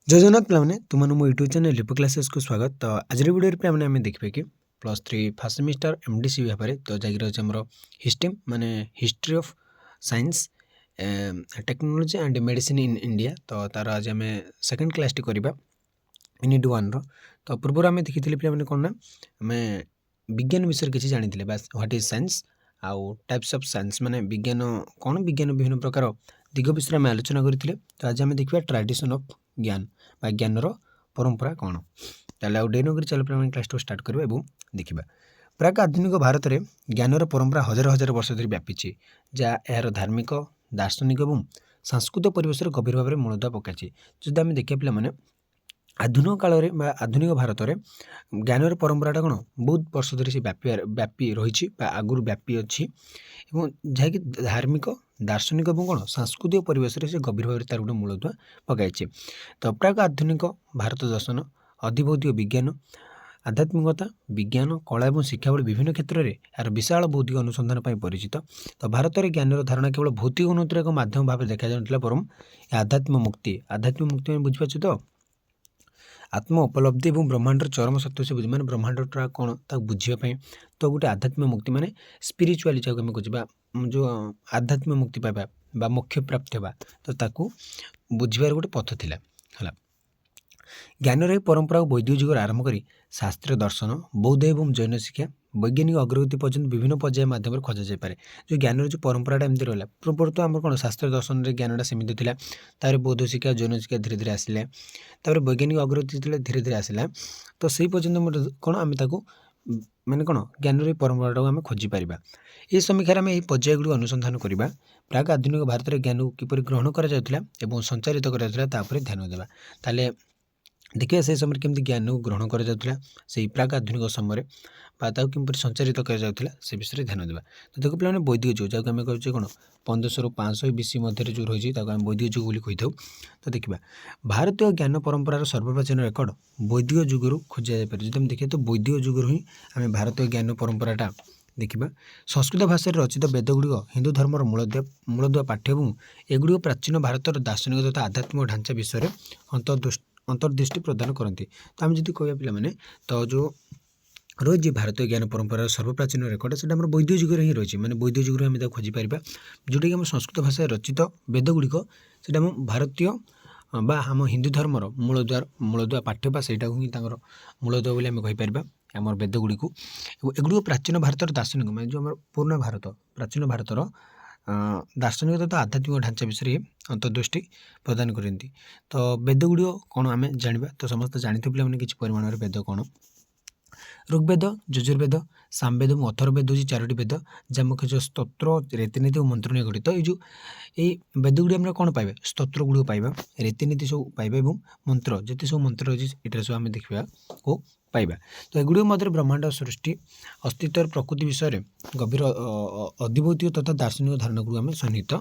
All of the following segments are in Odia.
जय जगन्नाथ पिलाମାନେ ତୁମମାନଙ୍କୁ ମୋ ୟୁଟ୍ୟୁବ୍ ଚ୍ୟାନେଲ୍ ଲିପୁ କ୍ଲାସେସ୍‌କୁ ସ୍ୱାଗତ। ତ ଆଜିର ଭିଡ଼ିଓରେ ପିଲାମାନେ ଆମେ ଦେଖିବା କି +3 ଫାର୍ଷ୍ଟ ସେମିଷ୍ଟାର ଏମ୍‌ଡିସି ଭାବରେ ତ ଯାଇକି ରହିଛି ଆମର history of science technology and medicine in India. ତ ତାର ଆଜି ଆମେ ସେକେଣ୍ଡ କ୍ଲାସ୍‌ଟି କରିବା ୟୁନିଟ୍ 1ର। ତ ପୂର୍ବରୁ ଆମେ ଦେଖିଥିଲେ ପିଲାମାନେ କ'ଣ ନା ଆମେ ବିଜ୍ଞାନ ବିଷୟରେ କିଛି ଜାଣିଥିଲେ ବାସ୍ ହ୍ୱାଟ୍ ଇଜ୍ ସାଇନ୍ସ ଆଉ ଟାଇପ୍ସ ଅଫ୍ ସାଇନ୍ସ ମାନେ ବିଜ୍ଞାନ କ'ଣ ବିଜ୍ଞାନ ବିଭିନ୍ନ ପ୍ରକାର ଦିଗ ବିଷୟରେ ଆମେ ଆଲୋଚନା କରିଥିଲେ। ତ ଆଜି ଆମେ ଦେଖିବା ଟ୍ରାଡ଼ିସନ୍ ଅଫ୍ ଜ୍ଞାନ ବା ଜ୍ଞାନର ପରମ୍ପରା କ'ଣ। ତାହେଲେ ଆଉ ଡେରି ନକରି ଚାଲ ପିଲାମାନେ କ୍ଲାସ୍‌ଟାକୁ ଷ୍ଟାର୍ଟ କରିବା ଏବଂ ଦେଖିବା। ପ୍ରାକ୍ ଆଧୁନିକ ଭାରତରେ ଜ୍ଞାନର ପରମ୍ପରା ହଜାର ହଜାର ବର୍ଷ ଧରି ବ୍ୟାପିଛି, ଯାହା ଏହାର ଧାର୍ମିକ, ଦାର୍ଶନିକ ଏବଂ ସାଂସ୍କୃତିକ ପରିବେଶରେ ଗଭୀର ଭାବରେ ମୂଳଦୁଆ ପକାଇଛି। ଯଦି ଆମେ ଦେଖିବା ପିଲାମାନେ ଆଧୁନିକ କାଳରେ ବା ଆଧୁନିକ ଭାରତରେ ଜ୍ଞାନର ପରମ୍ପରାଟା କ'ଣ ବହୁତ ବର୍ଷ ଧରି ସେ ବ୍ୟାପି ରହିଛି ବା ଆଗରୁ ବ୍ୟାପି ଅଛି ଏବଂ ଯାହାକି ଧାର୍ମିକ, ଦାର୍ଶନିକ ଏବଂ କ'ଣ ସାଂସ୍କୃତିକ ପରିବେଶରେ ସେ ଗଭୀର ଭାବରେ ତା'ର ଗୋଟେ ମୂଳଦୁଆ ପକାଇଛି। ତ ପ୍ରାକ୍ ଆଧୁନିକ ଭାରତ ଦର୍ଶନ, ଅଧିଭୌତିକ ବିଜ୍ଞାନ, ଆଧ୍ୟାତ୍ମିକତା, ବିଜ୍ଞାନ, କଳା ଏବଂ ଶିକ୍ଷା ଭଳି ବିଭିନ୍ନ କ୍ଷେତ୍ରରେ ଏହାର ବିଶାଳ ଭୌତିକ ଅନୁସନ୍ଧାନ ପାଇଁ ପରିଚିତ। ତ ଭାରତରେ ଜ୍ଞାନର ଧାରଣା କେବଳ ଭୌତିକ ଉନ୍ନତିର ଏକ ମାଧ୍ୟମ ଭାବରେ ଦେଖାଯାଉନଥିଲା, ବରଂ ଆଧ୍ୟାତ୍ମିକ ମୁକ୍ତି ମାନେ ବୁଝିପାରୁଛୁ ତ ଆତ୍ମ ଉପଲବ୍ଧି ଏବଂ ବ୍ରହ୍ମାଣ୍ଡର ଚରମ ସତ୍ୟ ସେ ବୁଝି ମାନେ ବ୍ରହ୍ମାଣ୍ଡଟା କ'ଣ ତାକୁ ବୁଝିବା ପାଇଁ ତ ଗୋଟେ ଆଧ୍ୟାତ୍ମିକ ମୁକ୍ତି ମାନେ ସ୍ପିରିଚୁଆଲି ଯାହାକୁ ଆମେ କହୁଛୁ ବା ଯେଉଁ ଆଧ୍ୟାତ୍ମିକ ମୁକ୍ତି ପାଇବା ବା ମୋକ୍ଷ ପ୍ରାପ୍ତି ହେବା ତ ତାକୁ ବୁଝିବାର ଗୋଟେ ପଥ ଥିଲା ହେଲା। ଜ୍ଞାନର ଏହି ପରମ୍ପରାକୁ ବୈଦିକ ଯୁଗରୁ ଆରମ୍ଭ କରି ଶାସ୍ତ୍ରୀୟ ଦର୍ଶନ, ବୌଦ୍ଧ ଏବଂ ଜୈନ ଶିକ୍ଷା, ବୈଜ୍ଞାନିକ ଅଗ୍ରଗତି ପର୍ଯ୍ୟନ୍ତ ବିଭିନ୍ନ ପର୍ଯ୍ୟାୟ ମାଧ୍ୟମରେ ଖୋଜାଯାଇପାରେ। ଯେଉଁ ଜ୍ଞାନର ଯେଉଁ ପରମ୍ପରାଟା ଏମିତି ରହିଲା, ପୂର୍ବରୁ ତ ଆମର କ'ଣ ଶାସ୍ତ୍ରୀୟ ଦର୍ଶନରେ ଜ୍ଞାନଟା ସେମିତି ଥିଲା, ତାପରେ ବୌଦ୍ଧ ଶିକ୍ଷା, ଜୈନ ଶିକ୍ଷା ଧୀରେ ଧୀରେ ଆସିଲା, ତାପରେ ବୈଜ୍ଞାନିକ ଅଗ୍ରଗତି ଯେତେବେଳେ ଧୀରେ ଧୀରେ ଆସିଲା ତ ସେଇ ପର୍ଯ୍ୟନ୍ତ କ'ଣ ଆମେ ତାକୁ ମାନେ କ'ଣ ଜ୍ଞାନର ଏହି ପରମ୍ପରାଟାକୁ ଆମେ ଖୋଜିପାରିବା। ଏହି ସମୀକ୍ଷାରେ ଆମେ ଏହି ପର୍ଯ୍ୟାୟଗୁଡ଼ିକୁ ଅନୁସନ୍ଧାନ କରିବା। ପ୍ରାକ୍ ଆଧୁନିକ ଭାରତରେ ଜ୍ଞାନକୁ କିପରି ଗ୍ରହଣ କରାଯାଉଥିଲା ଏବଂ ସଞ୍ଚାରିତ କରାଯାଉଥିଲା ତା ଉପରେ ଧ୍ୟାନ ଦେବା। ତାହେଲେ ଦେଖିବା ସେହି ସମୟରେ କେମିତି ଜ୍ଞାନକୁ ଗ୍ରହଣ କରାଯାଉଥିଲା ସେହି ପ୍ରାକ୍ ଆଧୁନିକ ସମୟରେ ବା ତାକୁ କିପରି ସଞ୍ଚାରିତ କରାଯାଉଥିଲା ସେ ବିଷୟରେ ଧ୍ୟାନ ଦେବା। ତ ଦେଖ ପିଲାମାନେ ବୈଦିକ ଯୁଗ ଯାହାକୁ ଆମେ କହୁଛେ କ'ଣ 1500ରୁ 500 BC ମଧ୍ୟରେ ଯେଉଁ ରହିଛି ତାକୁ ଆମେ ବୈଦିକ ଯୁଗ ବୋଲି କହିଥାଉ। ତ ଦେଖିବା ଭାରତୀୟ ଜ୍ଞାନ ପରମ୍ପରାର ସର୍ବପ୍ରାଚୀନ ରେକର୍ଡ଼ ବୈଦିକ ଯୁଗରୁ ଖୋଜାଯାଇପାରେ। ଯଦି ଆମେ ଦେଖିବା ତ ବୈଦିକ ଯୁଗରୁ ହିଁ ଆମେ ଭାରତୀୟ ଜ୍ଞାନ ପରମ୍ପରାଟା ଦେଖିବା। ସଂସ୍କୃତ ଭାଷାରେ ରଚିତ ବେଦଗୁଡ଼ିକ ହିନ୍ଦୁ ଧର୍ମର ମୂଳଦୁଆ ପାଠ୍ୟ ଏବଂ ଏଗୁଡ଼ିକ ପ୍ରାଚୀନ ଭାରତର ଦାର୍ଶନିକ ତଥା ଆଧ୍ୟାତ୍ମିକ ଢାଞ୍ଚା ବିଷୟରେ ଅନ୍ତର୍ଦୃଷ୍ଟି ପ୍ରଦାନ କରନ୍ତି। ତ ଆମେ ଯଦି କହିବା ପିଲାମାନେ ତ ଯେଉଁ ରହିଛି ଭାରତୀୟ ଜ୍ଞାନ ପରମ୍ପରାର ସର୍ବପ୍ରାଚୀନ ରେକର୍ଡ଼ ସେଟା ଆମର ବୈଦିକ ଯୁଗରେ ହିଁ ରହିଛି, ମାନେ ବୈଦିକ ଯୁଗରୁ ଆମେ ତାକୁ ଖୋଜିପାରିବା। ଯେଉଁଟାକି ଆମ ସଂସ୍କୃତ ଭାଷାରେ ରଚିତ ବେଦଗୁଡ଼ିକ ସେଇଟା ଆମ ଭାରତୀୟ ବା ଆମ ହିନ୍ଦୁ ଧର୍ମର ମୂଳଦୁଆ ପାଠ୍ୟ ବା ସେଇଟାକୁ ହିଁ ତାଙ୍କର ମୂଳଦୁଆ ବୋଲି ଆମେ କହିପାରିବା ଆମର ବେଦଗୁଡ଼ିକୁ। ଏବଂ ଏଗୁଡ଼ିକ ପ୍ରାଚୀନ ଭାରତର ଦାର୍ଶନିକ ମାନେ ଯେଉଁ ଆମର ପୁରୁଣା ଭାରତ ପ୍ରାଚୀନ ଭାରତର ଦାର୍ଶନିକ ତଥା ଆଧ୍ୟାତ୍ମିକ ଢାଞ୍ଚା ବିଷୟରେ ଅନ୍ତର୍ଦୃଷ୍ଟି ପ୍ରଦାନ କରନ୍ତି। ତ ବେଦଗୁଡ଼ିକ କ'ଣ ଆମେ ଜାଣିବା ତ ସମସ୍ତେ ଜାଣିଥିବେ ପିଲାମାନେ କିଛି ପରିମାଣରେ ବେଦ କ'ଣ। ଋଗ୍ବେଦ, ଯଜୁର୍ବେଦ, ସାମବେଦ ଏବଂ ଅଥର୍ବବେଦ ହେଉଛି 4ଟି ବେଦ ଯାହା ମୁଖ୍ୟତଃ ସ୍ତୋତ୍ର, ରୀତିନୀତି ଓ ମନ୍ତ୍ର ନେଇ ଗଠିତ। ଏଇ ବେଦଗୁଡ଼ିକ ଆମେ କ'ଣ ପାଇବା ସ୍ତୋତ୍ର ଗୁଡ଼ିକ ପାଇବା, ରୀତିନୀତି ସବୁ ପାଇବା ଏବଂ ମନ୍ତ୍ର ଯେତେ ସବୁ ମନ୍ତ୍ର ରହିଛି ଏଠାରେ ସବୁ ଆମେ ଦେଖିବା ଓ ପାଇବା। ତ ଏଗୁଡ଼ିକ ମଧ୍ୟରେ ବ୍ରହ୍ମାଣ୍ଡ ସୃଷ୍ଟି, ଅସ୍ତିତ୍ୱର ପ୍ରକୃତି ବିଷୟରେ ଗଭୀର ଅଧିଭୌତିକ ତଥା ଦାର୍ଶନିକ ଧାରଣାଗୁଡ଼ିକୁ ଆମେ ସନ୍ନିହିତ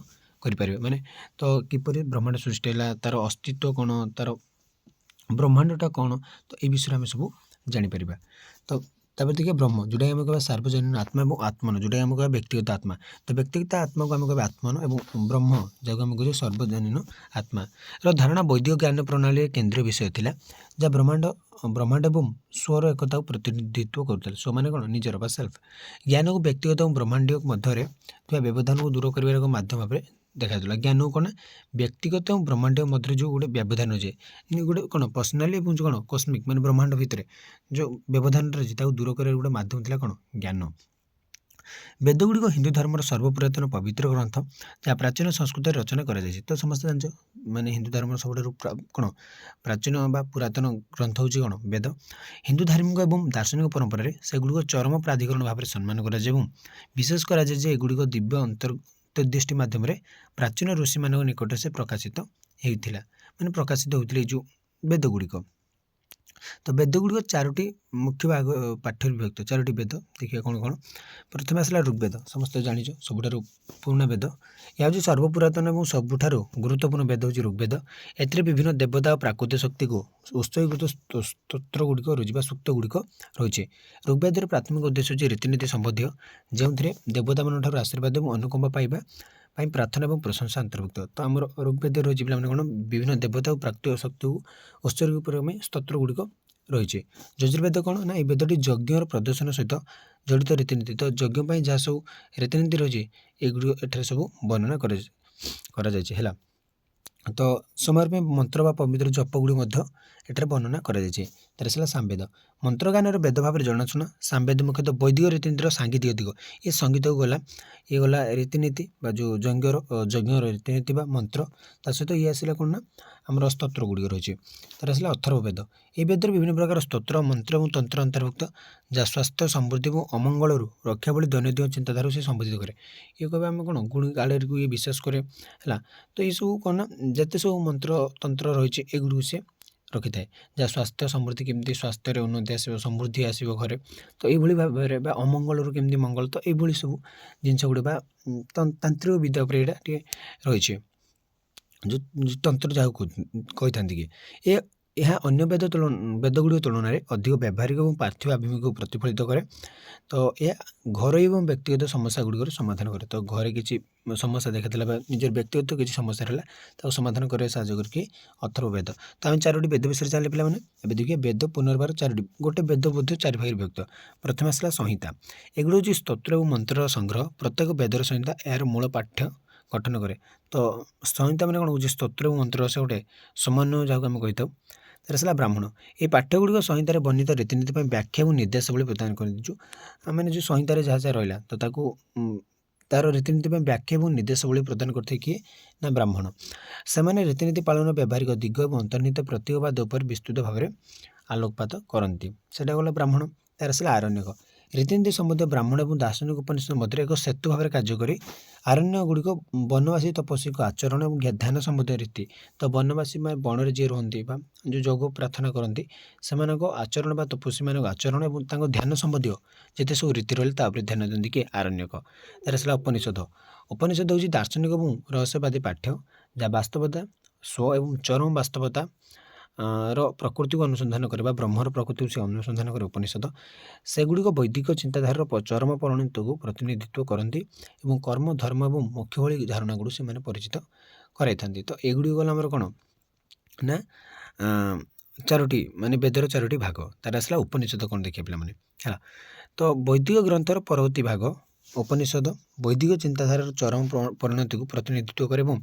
କରିପାରିବା। ମାନେ ତ କିପରି ବ୍ରହ୍ମାଣ୍ଡ ସୃଷ୍ଟି ହେଲା, ତା'ର ଅସ୍ତିତ୍ୱ କ'ଣ, ତା'ର ବ୍ରହ୍ମାଣ୍ଡଟା କ'ଣ, ତ এই ବିଷୟରେ ଆମେ ସବୁ ଜାଣିପାରିବା। ତ ତାପରେ ଦେଖିବା ବ୍ରହ୍ମ ଯେଉଁଟାକି ଆମେ କହିବା ସାର୍ବଜନୀନ ଆତ୍ମା ଏବଂ ଆତ୍ମନ ଯେଉଁଟାକି ଆମେ କହିବା ବ୍ୟକ୍ତିଗତ ଆତ୍ମା। ତ ବ୍ୟକ୍ତିଗତ ଆତ୍ମାକୁ ଆମେ କହିବା ଆତ୍ମନ ଏବଂ ବ୍ରହ୍ମ ଯାହାକୁ ଆମେ କହୁଛେ ସର୍ବଜନୀନ ଆତ୍ମାର ଧାରଣା ବୈଦିକ ଜ୍ଞାନ ପ୍ରଣାଳୀର କେନ୍ଦ୍ରୀୟ ବିଷୟ ଥିଲା, ଯାହା ବ୍ରହ୍ମାଣ୍ଡ ଏବଂ ସ୍ୱର ଏକତାକୁ ପ୍ରତିନିଧିତ୍ୱ କରୁଥିଲେ। ସ୍ୱ ମାନେ କ'ଣ ନିଜର ବା ସେଲ୍ଫ। ଜ୍ଞାନକୁ ବ୍ୟକ୍ତିଗତ ଏବଂ ବ୍ରହ୍ମାଣ୍ଡୀୟ ମଧ୍ୟରେ ଥିବା ବ୍ୟବଧାନକୁ ଦୂର କରିବାର ଏକ ମାଧ୍ୟମ ଭାବରେ ଦେଖାଯାଉଥିଲା। ଜ୍ଞାନକୁ କ'ଣ ବ୍ୟକ୍ତିଗତ ଏବଂ ବ୍ରହ୍ମାଣ୍ଡୀୟ ମଧ୍ୟରେ ଯେଉଁ ଗୋଟେ ବ୍ୟବଧାନ ଅଛି ଗୋଟେ କ'ଣ ପର୍ସନାଲି ଏବଂ କ'ଣ କସ୍ମିକ୍ ମାନେ ବ୍ରହ୍ମାଣ୍ଡ ଭିତରେ ଯେଉଁ ବ୍ୟବଧାନଟା ଅଛି ତାକୁ ଦୂର କରିବାର ଗୋଟେ ମାଧ୍ୟମ ଥିଲା କ'ଣ ଜ୍ଞାନ। ବେଦଗୁଡ଼ିକ ହିନ୍ଦୁ ଧର୍ମର ସର୍ବପୁରାତନ ପବିତ୍ର ଗ୍ରନ୍ଥ ଯାହା ପ୍ରାଚୀନ ସଂସ୍କୃତରେ ରଚନା କରାଯାଇଛି। ତ ସମସ୍ତେ ଜାଣିଛ ମାନେ ହିନ୍ଦୁ ଧର୍ମର ସବୁଠାରୁ କ'ଣ ପ୍ରାଚୀନ ବା ପୁରାତନ ଗ୍ରନ୍ଥ ହେଉଛି କ'ଣ ବେଦ। ହିନ୍ଦୁ ଧାର୍ମିକ ଏବଂ ଦାର୍ଶନିକ ପରମ୍ପରାରେ ସେଗୁଡ଼ିକ ଚରମ ପ୍ରାଧିକରଣ ଭାବରେ ସମ୍ମାନ କରାଯାଏ ଏବଂ ବିଶ୍ୱାସ କରାଯାଏ ଯେ ଏଗୁଡ଼ିକ ଦିବ୍ୟ ଅନ୍ତର୍ଦୃଷ୍ଟି ମାଧ୍ୟମରେ ପ୍ରାଚୀନ ଋଷିମାନଙ୍କ ନିକଟରେ ସେ ପ୍ରକାଶିତ ହେଉଥିଲେ ଏଇ ଯେଉଁ ବେଦଗୁଡ଼ିକ। ତ ବେଦଗୁଡ଼ିକ 4ଟି ମୁଖ୍ୟ ଭାଗ ପାଠ୍ୟରେ ବିଭକ୍ତ। 4ଟି ବେଦ ଦେଖିବା କ'ଣ କ'ଣ। ପ୍ରଥମେ ଆସିଲା ଋଗ୍ବେଦ, ସମସ୍ତେ ଜାଣିଛ ସବୁଠାରୁ ପୁରୁଣା ବେଦ। ଏହା ହେଉଛି ସର୍ବପୁରାତନ ଏବଂ ସବୁଠାରୁ ଗୁରୁତ୍ୱପୂର୍ଣ୍ଣ ବେଦ ହେଉଛି ଋଗ୍ବେଦ। ଏଥିରେ ବିଭିନ୍ନ ଦେବତା ଓ ପ୍ରାକୃତିକ ଶକ୍ତିକୁ ଉତ୍ସର୍ଗୀକୃତ ସ୍ତୋତ୍ର ଗୁଡ଼ିକ ରହିଛି ବା ସୂକ୍ତ ଗୁଡ଼ିକ ରହିଛି। ଋଗ୍ବେଦର ପ୍ରାଥମିକ ଉଦ୍ଦେଶ୍ୟ ହେଉଛି ରୀତିନୀତି ସମ୍ବନ୍ଧୀୟ, ଯେଉଁଥିରେ ଦେବତାମାନଙ୍କଠାରୁ ଆଶୀର୍ବାଦ ଏବଂ ଅନୁକମ୍ପା ପାଇବା ପାଇଁ ପ୍ରାର୍ଥନା ଏବଂ ପ୍ରଶଂସା ଅନ୍ତର୍ଭୁକ୍ତ। ତ ଆମର ଋଗ୍ବେଦ ରହିଛି ପିଲାମାନେ କ'ଣ ବିଭିନ୍ନ ଦେବତା ଓ ପ୍ରାକୃତିକ ଶକ୍ତିକୁ ଉତ୍ସର୍ଗ କରିବା ପାଇଁ ସ୍ତୋତ୍ର ଗୁଡ଼ିକ ରହିଛି। ଯଜୁର୍ବେଦ କ'ଣ ନା ଏହି ବେଦଟି ଯଜ୍ଞର ପ୍ରଦର୍ଶନ ସହିତ ଜଡ଼ିତ ରୀତିନୀତି। ତ ଯଜ୍ଞ ପାଇଁ ଯାହା ସବୁ ରୀତିନୀତି ରହିଛି ଏଗୁଡ଼ିକ ଏଠାରେ ସବୁ ବର୍ଣ୍ଣନା କରାଯାଇଛି ହେଲା। ତ ସମୟ ପାଇଁ ମନ୍ତ୍ର ବା ପବିତ୍ର ଜପ ଗୁଡ଼ିକ ମଧ୍ୟ ଏଠାରେ ବର୍ଣ୍ଣନା କରାଯାଇଛି। ତାର ଆସିଲା ସାମବେଦ। ମନ୍ତ୍ରଗାନର ବେଦ ଭାବରେ ଜଣାଶୁଣା। ସାମବେଦ ମୁଖ୍ୟତଃ ବୈଦିକ ରୀତିନୀତିର ସାଙ୍ଗୀତିକ ଦିଗ। ଏ ସଙ୍ଗୀତକୁ ଗଲା ରୀତିନୀତି ବା ଯେଉଁ ଯଜ୍ଞର ରୀତିନୀତି ବା ମନ୍ତ୍ର, ତା ସହିତ ଇଏ ଆସିଲା କ'ଣ ନା ଆମର ସ୍ତୋତ୍ର ଗୁଡ଼ିକ ରହିଛି। ତାର ଆସିଲା ଅଥର୍ବବେଦ। ଏହି ବେଦରେ ବିଭିନ୍ନ ପ୍ରକାର ସ୍ତୋତ୍ର, ମନ୍ତ୍ର ଏବଂ ତନ୍ତ୍ର ଅନ୍ତର୍ଭୁକ୍ତ, ଯାହା ସ୍ୱାସ୍ଥ୍ୟ, ସମୃଦ୍ଧି ଏବଂ ଅମଙ୍ଗଳରୁ ରକ୍ଷା ଭଳି ଦୈନନ୍ଦିନ ଚିନ୍ତାଧାରାକୁ ସେ ସମ୍ବୋଧିତ କରେ। ଇଏ କହିବା ଆମେ କ'ଣ ଗୁଣି ଗାଳିକୁ ଇଏ ବିଶ୍ୱାସ କରେ ହେଲା। ତ ଏଇସବୁ କ'ଣ ନା ଯେତେ ସବୁ ମନ୍ତ୍ର ତନ୍ତ୍ର ରହିଛି ଏଗୁଡ଼ିକୁ ସେ ରଖିଥାଏ, ଯାହା ସ୍ୱାସ୍ଥ୍ୟ ସମୃଦ୍ଧି, କେମିତି ସ୍ୱାସ୍ଥ୍ୟରେ ଉନ୍ନତି ଆସିବ, ସମୃଦ୍ଧି ଆସିବ ଘରେ, ତ ଏଇଭଳି ଭାବରେ ବା ଅମଙ୍ଗଳରୁ କେମିତି ମଙ୍ଗଳ, ତ ଏଇଭଳି ସବୁ ଜିନିଷ ଗୁଡ଼ିକ ବା ତାନ୍ତ୍ରିକ ବିଦ୍ୟା ଉପରେ ଏଇଟା ଟିକେ ରହିଛି, ଯେଉଁ ତନ୍ତ୍ର ଯାହାକୁ କହିଥାନ୍ତି କି ଏହା ଅନ୍ୟ ବେଦ ଗୁଡ଼ିକ ତୁଳନାରେ ଅଧିକ ବ୍ୟବହାରିକ ଏବଂ ପାର୍ଥିବ ଆଭିମୁଖ୍ୟକୁ ପ୍ରତିଫଳିତ କରେ। ତ ଏହା ଘରୋଇ ଏବଂ ବ୍ୟକ୍ତିଗତ ସମସ୍ୟା ଗୁଡ଼ିକର ସମାଧାନ କରେ। ତ ଘରେ କିଛି ସମସ୍ୟା ଦେଖାଥିଲା ବା ନିଜର ବ୍ୟକ୍ତିଗତ କିଛି ସମସ୍ୟା ହେଲା ତାକୁ ସମାଧାନ କରିବା ସାହାଯ୍ୟ କରିକି ଅଥର୍ବବେଦ। ତ ଆମେ 4ଟି ବେଦ ବିଷୟରେ ଜାଣିଲେ ପିଲାମାନେ। ଏବେ ଦେଖିବେ ବେଦ ପୁନର୍ବାର 4ଟି, ଗୋଟେ ବେଦ ମଧ୍ୟ 4 ଭାଗରେ ବିଭକ୍ତ। ପ୍ରଥମେ ଆସିଲା ସଂହିତା। ଏଗୁଡ଼ିକ ହେଉଛି ସ୍ତୋତ୍ର ଏବଂ ମନ୍ତ୍ରର ସଂଗ୍ରହ। ପ୍ରତ୍ୟେକ ବେଦର ସଂହିତା ଏହାର ମୂଳ ପାଠ୍ୟ ଗଠନ କରେ। ତ ସଂହିତା ମାନେ କ'ଣ ହେଉଛି ସ୍ତୋତ୍ର ଏବଂ ମନ୍ତ୍ର ସେ ଗୋଟେ ସମନ୍ୱୟ ଯାହାକୁ ଆମେ କହିଥାଉ। ତାର ଆସିଲା ବ୍ରାହ୍ମଣ। ଏହି ପାଠ୍ୟଗୁଡ଼ିକ ସଂହିତାରେ ବର୍ଣ୍ଣିତ ରୀତିନୀତି ପାଇଁ ବ୍ୟାଖ୍ୟା ଏବଂ ନିର୍ଦ୍ଦେଶାବଳୀ ପ୍ରଦାନ କରନ୍ତି। ମାନେ ଯେଉଁ ସଂହିତାରେ ଯାହା ଯାହା ରହିଲା ତ ତାକୁ ତାର ରୀତିନୀତି ପାଇଁ ବ୍ୟାଖ୍ୟା ଏବଂ ନିର୍ଦ୍ଦେଶାବଳୀ ପ୍ରଦାନ କରିଥାଏ କିଏ ନା ବ୍ରାହ୍ମଣ। ସେମାନେ ରୀତିନୀତି ପାଳନ, ବ୍ୟବହାରିକ ଦିଗ ଏବଂ ଅନ୍ତର୍ନିହିତ ପ୍ରତୀକବାଦ ଉପରେ ବିସ୍ତୃତ ଭାବରେ ଆଲୋକପାତ କରନ୍ତି। ସେଟା ଗଲା ବ୍ରାହ୍ମଣ। ତାର ଆସିଲା ଆରଣ୍ୟକ। ରୀତିନୀତି ସମ୍ବନ୍ଧୀୟ ବ୍ରାହ୍ମଣ ଏବଂ ଦାର୍ଶନିକ ଉପନିଷଦ ମଧ୍ୟରେ ଏକ ସେତୁ ଭାବରେ କାର୍ଯ୍ୟ କରି ଆରଣ୍ୟ ଗୁଡ଼ିକ ବନବାସୀ ତପସ୍ୱୀଙ୍କ ଆଚରଣ ଏବଂ ଧ୍ୟାନ ସମ୍ବନ୍ଧୀୟ ରୀତି। ତ ବନବାସୀ ବା ବଣରେ ଯିଏ ରୁହନ୍ତି ବା ଯେଉଁ ଯୋଗ ପ୍ରାର୍ଥନା କରନ୍ତି ସେମାନଙ୍କ ଆଚରଣ ବା ତପସ୍ୱୀମାନଙ୍କ ଆଚରଣ ଏବଂ ତାଙ୍କ ଧ୍ୟାନ ସମ୍ବନ୍ଧୀୟ ଯେତେ ସବୁ ରୀତି ରହିଲେ ତା ଉପରେ ଧ୍ୟାନ ଦିଅନ୍ତି କି ଆରଣ୍ୟକ। ତାର ଆସିଲା ଉପନିଷଦ। ଉପନିଷଦ ହେଉଛି ଦାର୍ଶନିକ ଏବଂ ରହସ୍ୟବାଦୀ ପାଠ୍ୟ, ଯାହା ବାସ୍ତବତା, ସ୍ୱ ଏବଂ ଚରମ ବାସ୍ତବତା ର ପ୍ରକୃତିକୁ ଅନୁସନ୍ଧାନ କରେ ବା ବ୍ରହ୍ମର ପ୍ରକୃତିକୁ ସେ ଅନୁସନ୍ଧାନ କରେ ଉପନିଷଦ। ସେଗୁଡ଼ିକ ବୈଦିକ ଚିନ୍ତାଧାରାର ଚରମ ପରିଣତିକୁ ପ୍ରତିନିଧିତ୍ୱ କରନ୍ତି ଏବଂ କର୍ମ, ଧର୍ମ ଏବଂ ମୋକ୍ଷ ଭଳି ଧାରଣାଗୁଡ଼ିକୁ ସେମାନେ ପରିଚିତ କରାଇଥାନ୍ତି। ତ ଏଗୁଡ଼ିକ ଗଲା ଆମର କ'ଣ ନା 4ଟି ମାନେ ବେଦର 4ଟି ଭାଗ। ତାର ଆସିଲା ଉପନିଷଦ କ'ଣ ଦେଖିବା ପିଲାମାନେ ହେଲା। ତ ବୈଦିକ ଗ୍ରନ୍ଥର ପରବର୍ତ୍ତୀ ଭାଗ ଉପନିଷଦ ବୈଦିକ ଚିନ୍ତାଧାରାର ଚରମ ପରିଣତିକୁ ପ୍ରତିନିଧିତ୍ୱ କରେ ଏବଂ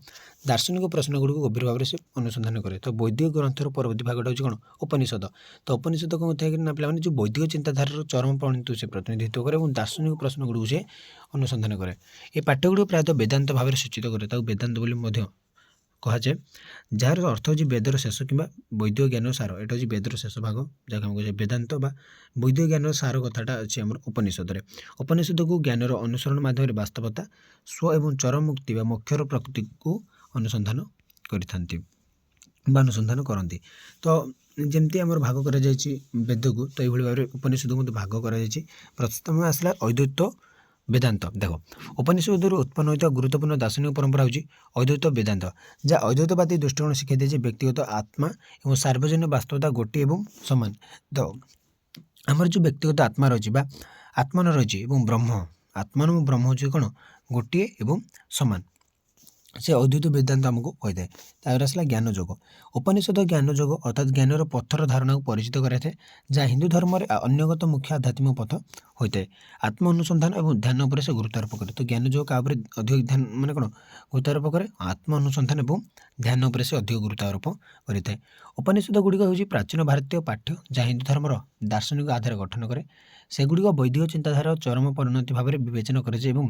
ଦାର୍ଶନିକ ପ୍ରଶ୍ନଗୁଡ଼ିକୁ ଗଭୀର ଭାବରେ ସେ ଅନୁସନ୍ଧାନ କରେ। ତ ବୈଦିକ ଗ୍ରନ୍ଥର ପରବର୍ତ୍ତୀ ଭାଗଟା ହେଉଛି କ'ଣ ଉପନିଷଦ। ତ ଉପନିଷଦ କ'ଣ ଥାଏ ନା ପିଲାମାନେ ଯେଉଁ ବୈଦିକ ଚିନ୍ତାଧାରାର ଚରମ ପରିଣତିକୁ ସେ ପ୍ରତିନିଧିତ୍ୱ କରେ ଏବଂ ଦାର୍ଶନିକ ପ୍ରଶ୍ନଗୁଡ଼ିକୁ ସେ ଅନୁସନ୍ଧାନ କରେ। ଏ ପାଠ୍ୟଗୁଡ଼ିକ ପ୍ରାୟତଃ ବେଦାନ୍ତ ଭାବରେ ସୂଚିତ କରେ, ତାକୁ ବେଦାନ୍ତ ବୋଲି ମଧ୍ୟ କୁହାଯାଏ, ଯାହାର ଅର୍ଥ ହେଉଛି ବେଦର ଶେଷ କିମ୍ବା ବୈଦିକ ଜ୍ଞାନର ସାର। ଏଇଟା ହେଉଛି ବେଦର ଶେଷ ଭାଗ, ଯାହାକୁ ଆମେ କୁହାଯାଏ ବେଦାନ୍ତ ବା ବୈଦିକ ଜ୍ଞାନର ସାର କଥାଟା ଅଛି ଆମର ଉପନିଷଦରେ। ଉପନିଷଦକୁ ଜ୍ଞାନର ଅନୁସରଣ ମାଧ୍ୟମରେ ବାସ୍ତବତା, ସ୍ୱ ଏବଂ ଚରମ ମୁକ୍ତି ବା ମୋକ୍ଷର ପ୍ରକୃତିକୁ ଅନୁସନ୍ଧାନ କରିଥାନ୍ତି ବା ଅନୁସନ୍ଧାନ କରନ୍ତି। ତ ଯେମିତି ଆମର ଭାଗ କରାଯାଇଛି ବେଦକୁ, ତ ଏଇଭଳି ଭାବରେ ଉପନିଷଦକୁ ମଧ୍ୟ ଭାଗ କରାଯାଇଛି। ପ୍ରଥମେ ଆସିଲା ଅଦ୍ୱୈତ ବେଦାନ୍ତ। ଦେଖ ଉପନିଷଦରୁ ଉତ୍ପନ୍ନ ହୋଇଥିବା ଗୁରୁତ୍ୱପୂର୍ଣ୍ଣ ଦାର୍ଶନିକ ପରମ୍ପରା ହେଉଛି ଅଦ୍ୱୈତ ବେଦାନ୍ତ, ଯାହା ଅଦ୍ୱୈତବାଦୀ ଦୃଷ୍ଟିକୋଣ ଶିଖାଇ ଦିଏ ଯେ ବ୍ୟକ୍ତିଗତ ଆତ୍ମା ଏବଂ ସାର୍ବଜନୀନ ବାସ୍ତବତା ଗୋଟିଏ ଏବଂ ସମାନ। ତ ଆମର ଯେଉଁ ବ୍ୟକ୍ତିଗତ ଆତ୍ମା ରହିଛି ବା ଆତ୍ମାନ ରହିଛି ଏବଂ ଆତ୍ମାନ ଏବଂ ବ୍ରହ୍ମ ହେଉଛି କ'ଣ ଗୋଟିଏ ଏବଂ ସମାନ, ସେ ଅଦ୍ୱୈତ ବେଦାନ୍ତ ଆମକୁ କହିଥାଏ। ତାପରେ ଆସିଲା ଜ୍ଞାନ ଯୋଗ। ଉପନିଷଦ ଜ୍ଞାନ ଯୋଗ ଅର୍ଥାତ୍ ଜ୍ଞାନର ପଥର ଧାରଣାକୁ ପରିଚିତ କରାଇଥାଏ, ଯାହା ହିନ୍ଦୁ ଧର୍ମରେ ଅନ୍ୟଗତ ମୁଖ୍ୟ ଆଧ୍ୟାତ୍ମିକ ପଥ ହୋଇଥାଏ। ଆତ୍ମ ଅନୁସନ୍ଧାନ ଏବଂ ଧ୍ୟାନ ଉପରେ ସେ ଗୁରୁତ୍ୱାରୋପ କରେ। ତ ଜ୍ଞାନ ଯୋଗ କାହା ଉପରେ ଅଧିକ ଧ୍ୟାନ ମାନେ କ'ଣ ଗୁରୁତ୍ୱାରୋପ କରେ? ଆତ୍ମ ଅନୁସନ୍ଧାନ ଏବଂ ଧ୍ୟାନ ଉପରେ ସେ ଅଧିକ ଗୁରୁତ୍ୱାରୋପ କରିଥାଏ। ଉପନିଷଦ ଗୁଡ଼ିକ ହେଉଛି ପ୍ରାଚୀନ ଭାରତୀୟ ପାଠ୍ୟ, ଯାହା ହିନ୍ଦୁ ଧର୍ମର ଦାର୍ଶନିକ ଆଧାର ଗଠନ କରେ। ସେଗୁଡ଼ିକ ବୈଦିକ ଚିନ୍ତାଧାରାର ଚରମ ପରିଣତି ଭାବରେ ବିବେଚନା କରାଯାଏ ଏବଂ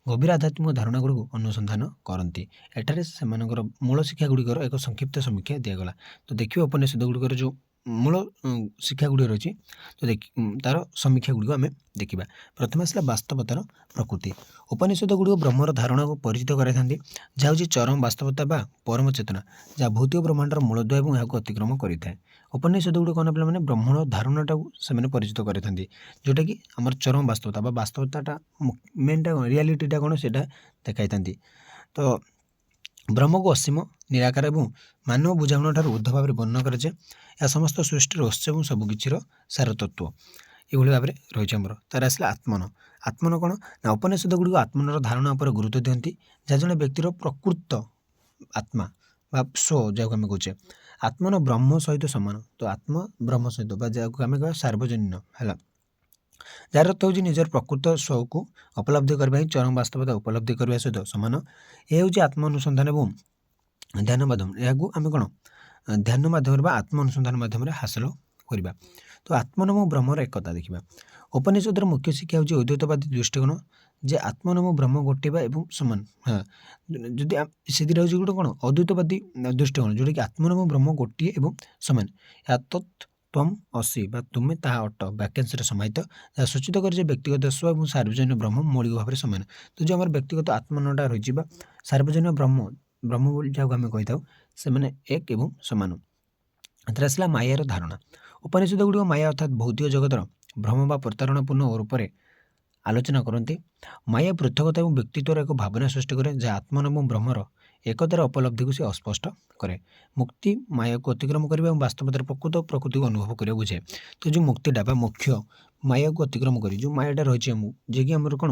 ଗଭୀର ଆଧ୍ୟାତ୍ମିକ ଧାରଣାଗୁଡ଼ିକୁ ଅନୁସନ୍ଧାନ କରନ୍ତି। ଏଠାରେ ସେମାନଙ୍କର ମୂଳ ଶିକ୍ଷା ଗୁଡ଼ିକର ଏକ ସଂକ୍ଷିପ୍ତ ସମୀକ୍ଷା ଦିଆଗଲା। ତ ଦେଖିବା ଉପନିଷଦ ଗୁଡ଼ିକର ଯେଉଁ ମୂଳ ଶିକ୍ଷା ଗୁଡ଼ିକ ରହିଛି, ତ ତାର ସମୀକ୍ଷା ଗୁଡ଼ିକ ଆମେ ଦେଖିବା। ପ୍ରଥମେ ଆସିଲା ବାସ୍ତବତାର ପ୍ରକୃତି। ଉପନିଷଦ ଗୁଡ଼ିକ ବ୍ରହ୍ମର ଧାରଣାକୁ ପରିଚିତ କରାଇଥାନ୍ତି, ଯାହା ହେଉଛି ଚରମ ବାସ୍ତବତା ବା ପରମ ଚେତନା, ଯାହା ଭୌତିକ ବ୍ରହ୍ମାଣ୍ଡର ମୂଳଦୁଆ ଏବଂ ଏହାକୁ ଅତିକ୍ରମ କରିଥାଏ। ଉପନିଷଦ ଗୁଡ଼ିକ କ'ଣ ପିଲାମାନେ ବ୍ରହ୍ମର ଧାରଣାଟାକୁ ସେମାନେ ପରିଚିତ କରାଇଥାନ୍ତି, ଯେଉଁଟାକି ଆମର ଚରମ ବାସ୍ତବତା ବା ବାସ୍ତବତାଟା ମେନ୍ଟା ରିଆଲିଟିଟା କ'ଣ ସେଇଟା ଦେଖାଇଥାନ୍ତି। ତ ବ୍ରହ୍ମକୁ ଅସୀମ, ନିରାକାର ଏବଂ ମାନବ ବୁଝାମଣା ଠାରୁ ଉର୍ଦ୍ଧ୍ୱ ଭାବରେ ବର୍ଣ୍ଣନା କରାଯାଏ। ଏହା ସମସ୍ତ ସୃଷ୍ଟିର ଉତ୍ସ ଏବଂ ସବୁକିଛିର ସାର ତତ୍ତ୍ୱ। ଏଇଭଳି ଭାବରେ ରହିଛି ଆମର। ତାର ଆସିଲା ଆତ୍ମନ। ଆତ୍ମନ କ'ଣ ନା ଉପନିଷଦ ଗୁଡ଼ିକ ଆତ୍ମନର ଧାରଣା ଉପରେ ଗୁରୁତ୍ୱ ଦିଅନ୍ତି, ଯାହା ଜଣେ ବ୍ୟକ୍ତିର ପ୍ରକୃତ ଆତ୍ମା ବା ସ୍ୱ ଯାହାକୁ ଆମେ କହୁଛେ। ଆତ୍ମନ ବ୍ରହ୍ମ ସହିତ ସମାନ। ତ ଆତ୍ମ ବ୍ରହ୍ମ ସହିତ ବା ଯାହାକୁ ଆମେ କହିବା ସାର୍ବଜନୀନ ହେଲା, ଯାହାର ଅର୍ଥ ହେଉଛି ନିଜର ପ୍ରକୃତ ସ୍ୱକୁ ଉପଲବ୍ଧି କରିବା ହିଁ ଚରମ ବାସ୍ତବତା ଉପଲବ୍ଧି କରିବା ସହିତ ସମାନ। ଏ ହେଉଛି ଆତ୍ମ ଅନୁସନ୍ଧାନ ଏବଂ ଧ୍ୟାନ ମାଧ୍ୟମ। ଏହାକୁ ଆମେ କ'ଣ ଧ୍ୟାନ ମାଧ୍ୟମରେ ବା ଆତ୍ମ ଅନୁସନ୍ଧାନ ମାଧ୍ୟମରେ ହାସଲ କରିବା। ତ ଆତ୍ମନ ଏବଂ ବ୍ରହ୍ମର ଏକତା ଦେଖିବା। ଉପନିଷଦର ମୁଖ୍ୟ ଶିକ୍ଷା ହେଉଛି ଅଦ୍ୱୈତବାଦୀ ଦୃଷ୍ଟିକୋଣ, ଯେ ଆତ୍ମନ ଏବଂ ବ୍ରହ୍ମ ଗୋଟିଏ ବା ଏବଂ ସମାନ। ହଁ, ଯଦି ସେଥିରେ ହେଉଛି ଗୋଟେ କ'ଣ ଅଦ୍ୱୈତବାଦୀ ଦୃଷ୍ଟିକୋଣ, ଯେଉଁଟାକି ଆତ୍ମନ ଏବଂ ବ୍ରହ୍ମ ଗୋଟିଏ ଏବଂ ସମାନ। ତତ୍ ତ୍ୱମ୍ ଅସି ବା ତୁମେ ତାହା ଅଟ ବାକ୍ୟାଂଶରେ ସମାହିତ, ଯାହା ସୂଚିତ କରେ ଯେ ବ୍ୟକ୍ତିଗତ ସ୍ୱ ଏବଂ ସାର୍ବଜନୀନ ବ୍ରହ୍ମ ମୌଳିକ ଭାବରେ ସମାନ। ତ ଯେଉଁ ଆମର ବ୍ୟକ୍ତିଗତ ଆତ୍ମନଟା ରହିଛି ବା ସାର୍ବଜନୀନ ବ୍ରହ୍ମ ବୋଲି ଯାହାକୁ ଆମେ କହିଥାଉ, ସେମାନେ ଏକ ଏବଂ ସମାନ। ଏଥିରେ ଆସିଲା ମାୟାର ଧାରଣା। ଉପନିଷଦ ଗୁଡ଼ିକ ମାୟା ଅର୍ଥାତ୍ ଭୌତିକ ଜଗତର ଭ୍ରମ ବା ପ୍ରତାରଣାପୂର୍ଣ୍ଣ ରୂପରେ ଆଲୋଚନା କରନ୍ତି। ମାୟା ପୃଥକତା ଏବଂ ବ୍ୟକ୍ତିତ୍ୱର ଏକ ଭାବନା ସୃଷ୍ଟି କରେ, ଯାହା ଆତ୍ମନ ଏବଂ ବ୍ରହ୍ମର ଏକତାର ଉପଲବ୍ଧିକୁ ସେ ଅସ୍ପଷ୍ଟ କରେ। ମୁକ୍ତି ମାୟାକୁ ଅତିକ୍ରମ କରିବା ଏବଂ ବାସ୍ତବତାର ପ୍ରକୃତ ପ୍ରକୃତିକୁ ଅନୁଭବ କରିବା ବୁଝେ। ତ ଯେଉଁ ମୁକ୍ତିଟା ବା ମୋକ୍ଷ ମାୟାକୁ ଅତିକ୍ରମ କରି ଯେଉଁ ମାୟାଟା ରହିଛି ଆମକୁ, ଯିଏକି ଆମର କ'ଣ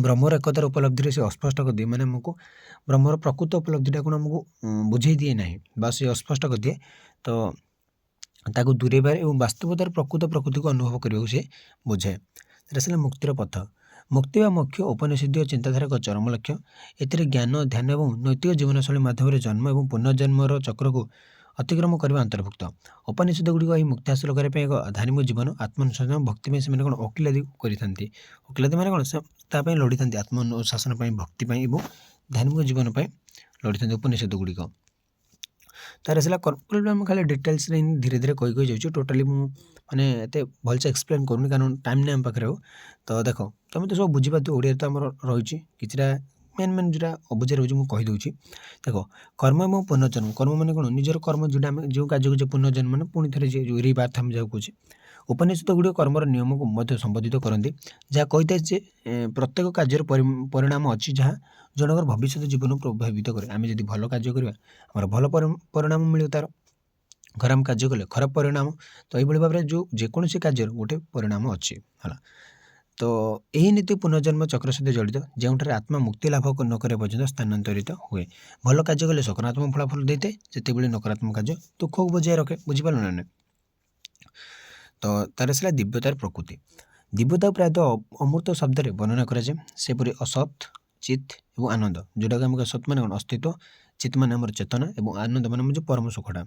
ବ୍ରହ୍ମର ଏକତାର ଉପଲବ୍ଧିରେ ସେ ଅସ୍ପଷ୍ଟ କରିଦିଏ, ମାନେ ଆମକୁ ବ୍ରହ୍ମର ପ୍ରକୃତ ଉପଲବ୍ଧିଟା କ'ଣ ଆମକୁ ବୁଝେଇ ଦିଏ ନାହିଁ ବା ସେ ଅସ୍ପଷ୍ଟ କରିଦିଏ। ତ ତାକୁ ଦୂରେଇବାରେ ଏବଂ ବାସ୍ତବତାର ପ୍ରକୃତ ପ୍ରକୃତିକୁ ଅନୁଭବ କରିବାକୁ ସେ ବୁଝାଏ। ଏଟା ଆସିଲା ମୁକ୍ତିର ପଥ। ମୁକ୍ତି ବା ମୋକ୍ଷ ଉପନିଷଦୀୟ ଚିନ୍ତାଧାରା ଏକ ଚରମ ଲକ୍ଷ୍ୟ। ଏଥିରେ ଜ୍ଞାନ, ଧ୍ୟାନ ଏବଂ ନୈତିକ ଜୀବନଶୈଳୀ ମାଧ୍ୟମରେ ଜନ୍ମ ଏବଂ ପୁନର୍ଜନ୍ମର ଚକ୍ରକୁ ଅତିକ୍ରମ କରିବା ଅନ୍ତର୍ଭୁକ୍ତ। ଉପନିଷଦ ଗୁଡ଼ିକ ଏହି ମୁକ୍ତି ହାସଲ କରିବା ପାଇଁ ଏକ ଧାର୍ମିକ ଜୀବନ, ଆତ୍ମଅନୁଶାସନ, ଭକ୍ତି ପାଇଁ ସେମାନେ କ'ଣ ଓକିଲାତି କରିଥାନ୍ତି। ଓକିଲାତି ମାନେ କ'ଣ ତା ପାଇଁ ଲଢ଼ିଥାନ୍ତି, ଆତ୍ମ ଅନୁଶାସନ ପାଇଁ, ଭକ୍ତି ପାଇଁ ଏବଂ ଧାର୍ମିକ ଜୀବନ ପାଇଁ ଲଢ଼ିଥାନ୍ତି ଉପନିଷଦ ଗୁଡ଼ିକ। ତାର ଆସିଲା କର୍ପୋରେଟ୍। ଆମେ ଖାଲି ଡିଟେଲ୍ସରେ ଧୀରେ ଧୀରେ କହି ଯାଉଛୁ, ଟୋଟାଲି ମୁଁ ମାନେ ଏତେ ଭଲସେ ଏକ୍ସପ୍ଲେନ୍ କରୁନି କାରଣ ଟାଇମ୍ ନାହିଁ ଆମ ପାଖରେ ଆଉ। ତ ଦେଖ, ତୁମେ ତ ସବୁ ବୁଝିପାରୁଥିବ, ଓଡ଼ିଆରେ ତ ଆମର ରହିଛି କିଛିଟା ମେନ୍ ଯେଉଁଟା ଅବୁଝା ରହୁଛି ମୁଁ କହିଦେଉଛି। ଦେଖ, କର୍ମ ଏବଂ ପୁନର୍ଜନ୍ମ। କର୍ମ ମାନେ କ'ଣ ନିଜର କର୍ମ ଯେଉଁଟା ଆମେ ଯେଉଁ କାର୍ଯ୍ୟ କରୁଛେ, ପୁନର୍ଜନ୍ମ ମାନେ ପୁଣି ଥରେ ଯେଉଁ ରିବାର୍ଥ ଆମେ ଯାହାକୁ କହୁଛେ। ଉପନିଷଦ ଗୁଡ଼ିକ କର୍ମର ନିୟମକୁ ମଧ୍ୟ ସମ୍ବୋଧିତ କରନ୍ତି, ଯାହା କହିଥାଏ ଯେ ପ୍ରତ୍ୟେକ କାର୍ଯ୍ୟର ପରିଣାମ ଅଛି, ଯାହା ଜଣଙ୍କର ଭବିଷ୍ୟତ ଜୀବନକୁ ପ୍ରଭାବିତ କରେ। ଆମେ ଯଦି ଭଲ କାର୍ଯ୍ୟ କରିବା ଆମର ଭଲ ପରିଣାମ ମିଳିବ, ତାର ଖରାପ କାର୍ଯ୍ୟ କଲେ ଖରାପ ପରିଣାମ। ତ ଏଇଭଳି ଭାବରେ ଯେକୌଣସି କାର୍ଯ୍ୟର ଗୋଟେ ପରିଣାମ ଅଛି ହେଲା। ତ ଏହି ନୀତି ପୁନର୍ଜନ୍ମ ଚକ୍ର ସହିତ ଜଡ଼ିତ, ଯେଉଁଠାରେ ଆତ୍ମା ମୁକ୍ତି ଲାଭ ନ କରିବା ପର୍ଯ୍ୟନ୍ତ ସ୍ଥାନାନ୍ତରିତ ହୁଏ। ଭଲ କାର୍ଯ୍ୟ କଲେ ସକାରାତ୍ମକ ଫଳାଫଳ ଦେଇଥାଏ, ଯେତେବେଳେ ନକାରାତ୍ମକ କାର୍ଯ୍ୟ ଦୁଃଖକୁ ବଜାୟ ରଖେ। ବୁଝିପାରିଲ ନା ନାହିଁ? ତ ତାର ଆସିଲା ଦିବ୍ୟତାର ପ୍ରକୃତି। ଦିବ୍ୟତାକୁ ପ୍ରାୟତଃ ଅମୃତ ଶବ୍ଦରେ ବର୍ଣ୍ଣନା କରାଯାଏ। ସେପରି ଅସତ୍, ଚିତ୍ ଏବଂ ଆନନ୍ଦ, ଯେଉଁଟାକି ଆମକୁ ସତ୍ ମାନେ କ'ଣ ଅସ୍ତିତ୍ୱ, ଚିତ୍ ମାନେ ଆମର ଚେତନା ଏବଂ ଆନନ୍ଦ ମାନେ ହେଉଛି ପରମ ସୁଖଟା।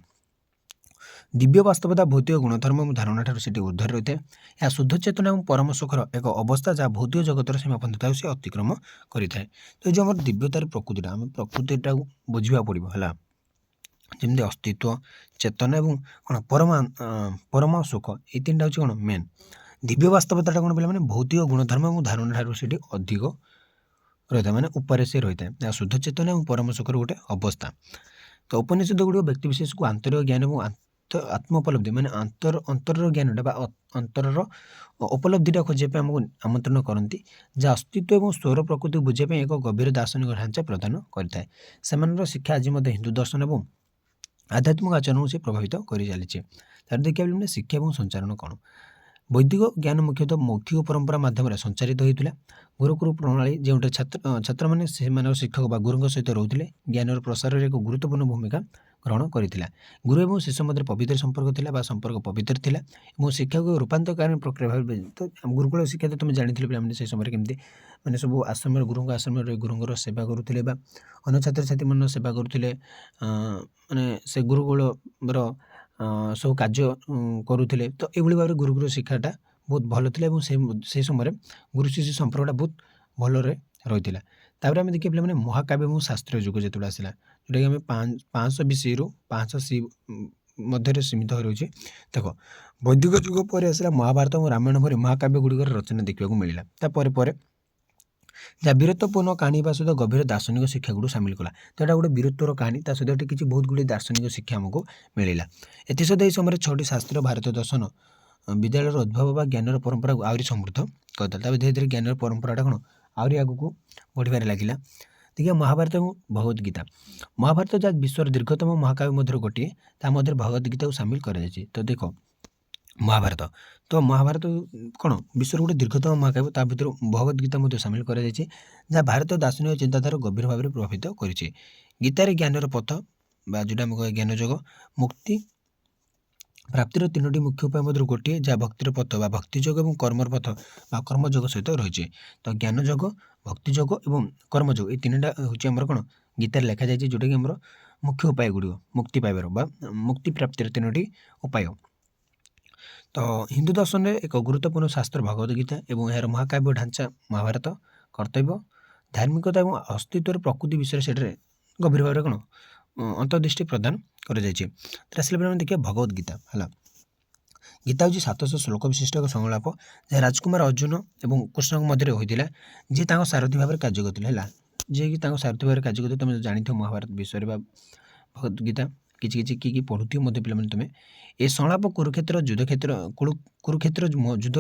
ଦିବ୍ୟ ବାସ୍ତବତା ଭୌତିକ ଗୁଣଧର୍ମ ଏବଂ ଧାରଣା ଠାରୁ ସେଠି ଉର୍ଦ୍ଧ୍ୱରେ ରହିଥାଏ। ଏହା ଶୁଦ୍ଧ ଚେତନା ଏବଂ ପରମ ସୁଖର ଏକ ଅବସ୍ଥା, ଯାହା ଭୌତିକ ଜଗତର ସୀମାବଦ୍ଧତାକୁ ସେ ଅତିକ୍ରମ କରିଥାଏ। ତ ଏ ଯେଉଁ ଆମର ଦିବ୍ୟତାର ପ୍ରକୃତିଟା, ଆମେ ପ୍ରକୃତିଟାକୁ ବୁଝିବାକୁ ପଡ଼ିବ ହେଲା। ଯେମିତି ଅସ୍ତିତ୍ୱ, ଚେତନା ଏବଂ କ'ଣ ପରମ ସୁଖ, ଏଇ ତିନିଟା ହେଉଛି କ'ଣ ମେନ୍। ଦିବ୍ୟ ବାସ୍ତବତାଟା କ'ଣ ପିଲାମାନେ ଭୌତିକ ଗୁଣଧର୍ମ ଏବଂ ଧାରଣା ଠାରୁ ସେଠି ଅଧିକ ରହିଥାଏ, ମାନେ ଉପରେ ସେ ରହିଥାଏ। ଏହା ଶୁଦ୍ଧ ଚେତନା ଏବଂ ପରମ ସୁଖର ଗୋଟେ ଅବସ୍ଥା। ତ ଉପନିଷଦ ଗୁଡ଼ିକ ବ୍ୟକ୍ତିବିଶେଷକୁ ଆନ୍ତରିକ ଜ୍ଞାନ ଏବଂ ଆତ୍ମ ଉପଲବ୍ଧି, ମାନେ ଅନ୍ତରର ଜ୍ଞାନଟା ବା ଅନ୍ତରର ଉପଲବ୍ଧିଟା ଖୋଜିବା ପାଇଁ ଆମକୁ ଆମନ୍ତ୍ରଣ କରନ୍ତି, ଯାହା ଅସ୍ତିତ୍ୱ ଏବଂ ସ୍ୱର ପ୍ରକୃତିକୁ ବୁଝିବା ପାଇଁ ଏକ ଗଭୀର ଦାର୍ଶନିକ ଢାଞ୍ଚା ପ୍ରଦାନ କରିଥାଏ। ସେମାନଙ୍କର ଶିକ୍ଷା ଆଜି ମଧ୍ୟ ହିନ୍ଦୁ ଦର୍ଶନ ଏବଂ ଆଧ୍ୟାତ୍ମିକ ଆଚରଣକୁ ସେ ପ୍ରଭାବିତ କରି ଚାଲିଛି। ତାର ଦେଖିବା ମାନେ ଶିକ୍ଷା ଏବଂ ସଞ୍ଚାରଣ କ'ଣ? ବୈଦିକ ଜ୍ଞାନ ମୁଖ୍ୟତଃ ମୌଖିକ ପରମ୍ପରା ମାଧ୍ୟମରେ ସଞ୍ଚାରିତ ହୋଇଥିଲା। ଗୁରୁକୁଳ ପ୍ରଣାଳୀ, ଯେଉଁଠାରେ ଛାତ୍ରମାନେ ସେମାନଙ୍କ ଶିକ୍ଷକ ବା ଗୁରୁଙ୍କ ସହିତ ରହୁଥିଲେ, ଜ୍ଞାନର ପ୍ରସାରରେ ଏକ ଗୁରୁତ୍ୱପୂର୍ଣ୍ଣ ଭୂମିକା ଗ୍ରହଣ କରିଥିଲା। ଗୁରୁ ଏବଂ ଶିଷ୍ୟ ମଧ୍ୟରେ ପବିତ୍ର ସମ୍ପର୍କ ଥିଲା ବା ସମ୍ପର୍କ ପବିତ୍ର ଥିଲା ଏବଂ ଶିକ୍ଷାକୁ ରୂପାନ୍ତରକାରୀ ପ୍ରକ୍ରିୟା ଭାବେ। ତ ଗୁରୁକୁଳ ଶିକ୍ଷା ତ ତୁମେ ଜାଣିଥିଲେ ପିଲାମାନେ ସେହି ସମୟରେ କେମିତି ମାନେ ସବୁ ଆଶ୍ରମରେ ଗୁରୁଙ୍କ ଆଶ୍ରମରେ ଗୁରୁଙ୍କର ସେବା କରୁଥିଲେ ବା ଅନ୍ୟ ଛାତ୍ରଛାତ୍ରୀମାନଙ୍କ ସେବା କରୁଥିଲେ, ମାନେ ସେ ଗୁରୁକୁଳର ସବୁ କାର୍ଯ୍ୟ କରୁଥିଲେ। ତ ଏଇଭଳି ଭାବରେ ଗୁରୁକୁଳ ଶିକ୍ଷାଟା ବହୁତ ଭଲ ଥିଲା ଏବଂ ସେହି ସମୟରେ ଗୁରୁ ଶିଷ୍ୟ ସମ୍ପର୍କଟା ବହୁତ ଭଲରେ ରହିଥିଲା। ତାପରେ ଆମେ ଦେଖିବା ପିଲାମାନେ ମହାକାବ୍ୟ ଏବଂ ଶାସ୍ତ୍ରୀୟ ଯୁଗ ଯେତେବେଳେ ଆସିଲା, ଯେଉଁଟାକି ଆମେ 500 BCରୁ 500 CE ମଧ୍ୟରେ ସୀମିତ ହୋଇ ରହିଛି। ଦେଖ, ବୈଦିକ ଯୁଗ ପରେ ଆସିଲା ମହାଭାରତ ଏବଂ ରାମାୟଣ ଭଳି ମହାକାବ୍ୟ ଗୁଡ଼ିକର ରଚନା ଦେଖିବାକୁ ମିଳିଲା। ତାପରେ ପରେ ଯାହା ବୀରତ୍ୱପୂର୍ଣ୍ଣ କାହାଣୀ ବା ସହିତ ଗଭୀର ଦାର୍ଶନିକ ଶିକ୍ଷା ଗୁଡ଼ିକୁ ସାମିଲ କଲା। ତ ଏଇଟା ଗୋଟେ ବୀରତ୍ୱର କାହାଣୀ, ତା ସହିତ ଏଠି କିଛି ବହୁତ ଗୁଡ଼ିଏ ଦାର୍ଶନିକ ଶିକ୍ଷା ଆମକୁ ମିଳିଲା। ଏଥିସହିତ ଏହି ସମୟରେ 6ଟି ଶାସ୍ତ୍ରୀୟ ଭାରତୀୟ ଦର୍ଶନ ବିଦ୍ୟାଳୟର ଉଦ୍ଭବ ବା ଜ୍ଞାନର ପରମ୍ପରାକୁ ଆହୁରି ସମୃଦ୍ଧ କରିଦେଲା। ତାପରେ ଧୀରେ ଧୀରେ ଜ୍ଞାନର ପରମ୍ପରାଟା କ'ଣ ଆହୁରି ଆଗକୁ ବଢ଼ିବାରେ ଲାଗିଲା। ଦେଖିବା ମହାଭାରତ ଏବଂ ଭଗବତ ଗୀତା। ମହାଭାରତ ଯାହା ବିଶ୍ୱର ଦୀର୍ଘତମ ମହାକାବ୍ୟ ମଧ୍ୟରୁ ଗୋଟିଏ, ତା ମଧ୍ୟରେ ଭଗବତ ଗୀତାକୁ ସାମିଲ କରାଯାଇଛି। ତ ଦେଖ, ମହାଭାରତ। ତ ମହାଭାରତ କ'ଣ ବିଶ୍ୱର ଗୋଟେ ଦୀର୍ଘତମ ମହାକାବ୍ୟ, ତା ଭିତରୁ ଭଗବତ ଗୀତା ମଧ୍ୟ ସାମିଲ କରାଯାଇଛି, ଯାହା ଭାରତୀୟ ଦାର୍ଶନିକ ଚିନ୍ତାଧାରା ଗଭୀର ଭାବରେ ପ୍ରଭାବିତ କରିଛି। ଗୀତାରେ ଜ୍ଞାନର ପଥ ବା ଯେଉଁଟା ଆମେ କହିବା ଜ୍ଞାନ ଯୋଗ, ମୁକ୍ତି ପ୍ରାପ୍ତିର ତିନୋଟି ମୁଖ୍ୟ ଉପାୟ ମଧ୍ୟରୁ ଗୋଟିଏ, ଯାହା ଭକ୍ତିର ପଥ ବା ଭକ୍ତି ଯୋଗ ଏବଂ କର୍ମର ପଥ ବା କର୍ମଯୋଗ ସହିତ ରହିଛି। ତ ଜ୍ଞାନ ଯୋଗ, ଭକ୍ତି ଯୋଗ ଏବଂ କର୍ମଯୋଗ, এই ତିନିଟା ହେଉଛି ଆମର କ'ଣ ଗୀତାରେ ଲେଖାଯାଇଛି, ଯେଉଁଟାକି ଆମର ମୁଖ୍ୟ ଉପାୟ ଗୁଡ଼ିକ ମୁକ୍ତି ପାଇବାର ବା ମୁକ୍ତି ପ୍ରାପ୍ତିର ତିନୋଟି ଉପାୟ। ତ ହିନ୍ଦୁ ଦର୍ଶନରେ ଏକ ଗୁରୁତ୍ୱପୂର୍ଣ୍ଣ ଶାସ୍ତ୍ର ଭଗବତ ଗୀତା ଏବଂ ଏହାର ମହାକାବ୍ୟ ଢାଞ୍ଚା ମହାଭାରତ କର୍ତ୍ତବ୍ୟ, ଧାର୍ମିକତା ଏବଂ ଅସ୍ତିତ୍ୱର ପ୍ରକୃତି ବିଷୟରେ ସେଠାରେ ଗଭୀର ଭାବରେ କ'ଣ ଅନ୍ତର୍ଦୃଷ୍ଟି ପ୍ରଦାନ କରାଯାଇଛି। ତ ଆସିଲା ପରେ ଆମେ ଦେଖିବା ଭଗବତ ଗୀତା ହେଲା। ଗୀତା ହେଉଛି 700 ଶ୍ଲୋକ ବିଶିଷ୍ଟ ଏକ ସଂଳାପ, ଯାହା ରାଜକୁମାର ଅର୍ଜୁନ ଏବଂ କୃଷ୍ଣଙ୍କ ମଧ୍ୟରେ ହୋଇଥିଲା, ଯିଏ ତାଙ୍କ ସାରଥୀ ଭାବରେ କାର୍ଯ୍ୟ କରିଥିଲେ ହେଲା। ଯିଏକି ତାଙ୍କ ସାରଥୀ ଭାବରେ କାର୍ଯ୍ୟ କରିଥିଲେ, ତୁମେ ଜାଣିଥିବ ମହାଭାରତ ବିଷୟରେ ବା ଭଗବତ ଗୀତା କିଛି କିଏ ପଢ଼ୁଥିବ ମଧ୍ୟ ପିଲାମାନେ ତୁମେ। ଏ ସଂଳାପ କୁରୁକ୍ଷେତ୍ର ଯୁଦ୍ଧ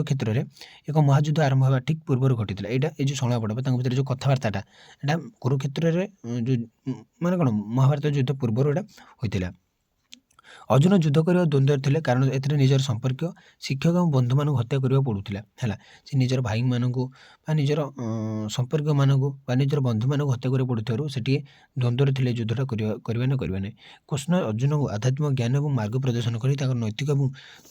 କ୍ଷେତ୍ରରେ ଏକ ମହାଯୁଦ୍ଧ ଆରମ୍ଭ ହେବା ଠିକ୍ ପୂର୍ବରୁ ଘଟିଥିଲା। ଏଇଟା ଏ ଯେଉଁ ସଂଳାପଟା ବା ତାଙ୍କ ଭିତରେ ଯେଉଁ କଥାବାର୍ତ୍ତାଟା, ଏଇଟା କୁରୁକ୍ଷେତ୍ରରେ ଯେଉଁ ମାନେ କ'ଣ ମହାଭାରତ ଯୁଦ୍ଧ ପୂର୍ବରୁ ଏଇଟା ହୋଇଥିଲା। ଅର୍ଜୁନ ଯୁଦ୍ଧ କରିବା ଦ୍ୱନ୍ଦ୍ୱରେ ଥିଲେ, କାରଣ ଏଥିରେ ନିଜର ସମ୍ପର୍କୀୟ, ଶିକ୍ଷକ ଏବଂ ବନ୍ଧୁମାନଙ୍କୁ ହତ୍ୟା କରିବାକୁ ପଡ଼ୁଥିଲା ହେଲା। ସେ ନିଜର ଭାଇମାନଙ୍କୁ ବା ନିଜର ସମ୍ପର୍କୀୟମାନଙ୍କୁ ବା ନିଜର ବନ୍ଧୁମାନଙ୍କୁ ହତ୍ୟା କରିବାକୁ ପଡ଼ୁଥିବାରୁ ସେଠି ଦ୍ୱନ୍ଦ୍ୱରେ ଥିଲେ ଯୁଦ୍ଧଟା କରିବା ନାହିଁ। କୃଷ୍ଣ ଅର୍ଜୁନଙ୍କୁ ଆଧ୍ୟାତ୍ମିକ ଜ୍ଞାନ ଏବଂ ମାର୍ଗ ପ୍ରଦର୍ଶନ କରି ତାଙ୍କର ନୈତିକ ଏବଂ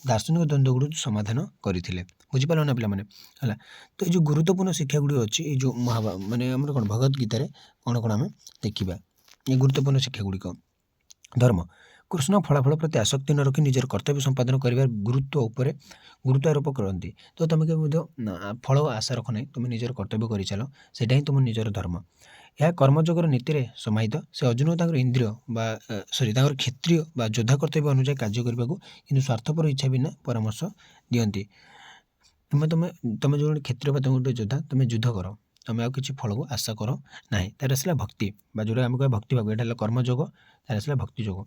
ଦାର୍ଶନିକ ଦ୍ୱନ୍ଦ୍ୱଗୁଡ଼ିକୁ ସମାଧାନ କରିଥିଲେ। ବୁଝିପାରିଲ ନା ପିଲାମାନେ ହେଲା। ତ ଏଇ ଯେଉଁ ଗୁରୁତ୍ୱପୂର୍ଣ୍ଣ ଶିକ୍ଷା ଗୁଡ଼ିକ ଅଛି, ଏଇ ଯେଉଁ ମାନେ ଆମର କ'ଣ ଭଗବତ ଗୀତାରେ କ'ଣ ଆମେ ଦେଖିବା ଏ ଗୁରୁତ୍ୱପୂର୍ଣ୍ଣ ଶିକ୍ଷା ଗୁଡ଼ିକ। ଧର୍ମ, କୃଷ୍ଣ ଫଳାଫଳ ପ୍ରତି ଆସକ୍ତି ନ ରଖି ନିଜର କର୍ତ୍ତବ୍ୟ ସମ୍ପାଦନ କରିବାର ଗୁରୁତ୍ୱ ଉପରେ ଗୁରୁତ୍ୱ ଆରୋପ କରନ୍ତି। ତ ତୁମେ କେବେ ମଧ୍ୟ ଫଳ ଆଶା ରଖ ନାହିଁ, ତୁମେ ନିଜର କର୍ତ୍ତବ୍ୟ କରିଚାଲ, ସେଇଟା ହିଁ ତୁମ ନିଜର ଧର୍ମ। ଏହା କର୍ମଯୋଗର ନୀତିରେ ସମାହିତ। ସେ ଅର୍ଜୁନକୁ ତାଙ୍କର ଇନ୍ଦ୍ରିୟ ବା ତାଙ୍କର କ୍ଷତ୍ରିୟ ବା ଯୋଦ୍ଧା କର୍ତ୍ତବ୍ୟ ଅନୁଯାୟୀ କାର୍ଯ୍ୟ କରିବାକୁ, କିନ୍ତୁ ସ୍ୱାର୍ଥପର ଇଚ୍ଛା ବିନା ପରାମର୍ଶ ଦିଅନ୍ତି। ତୁମେ ଯେଉଁ କ୍ଷତ୍ରିୟ ବା ତୁମେ ଗୋଟେ ଯୋଦ୍ଧା, ତୁମେ ଯୁଦ୍ଧ କର, ତୁମେ ଆଉ କିଛି ଫଳକୁ ଆଶା କର ନାହିଁ। ତାର ଆସିଲା ଭକ୍ତି ବା ଯେଉଁଟା ଆମେ କହିବା ଭକ୍ତି ଭାବ, ଏଇଟା ହେଲା କର୍ମଯୋଗ, ତାର ଆସିଲା ଭକ୍ତି ଯୋଗ।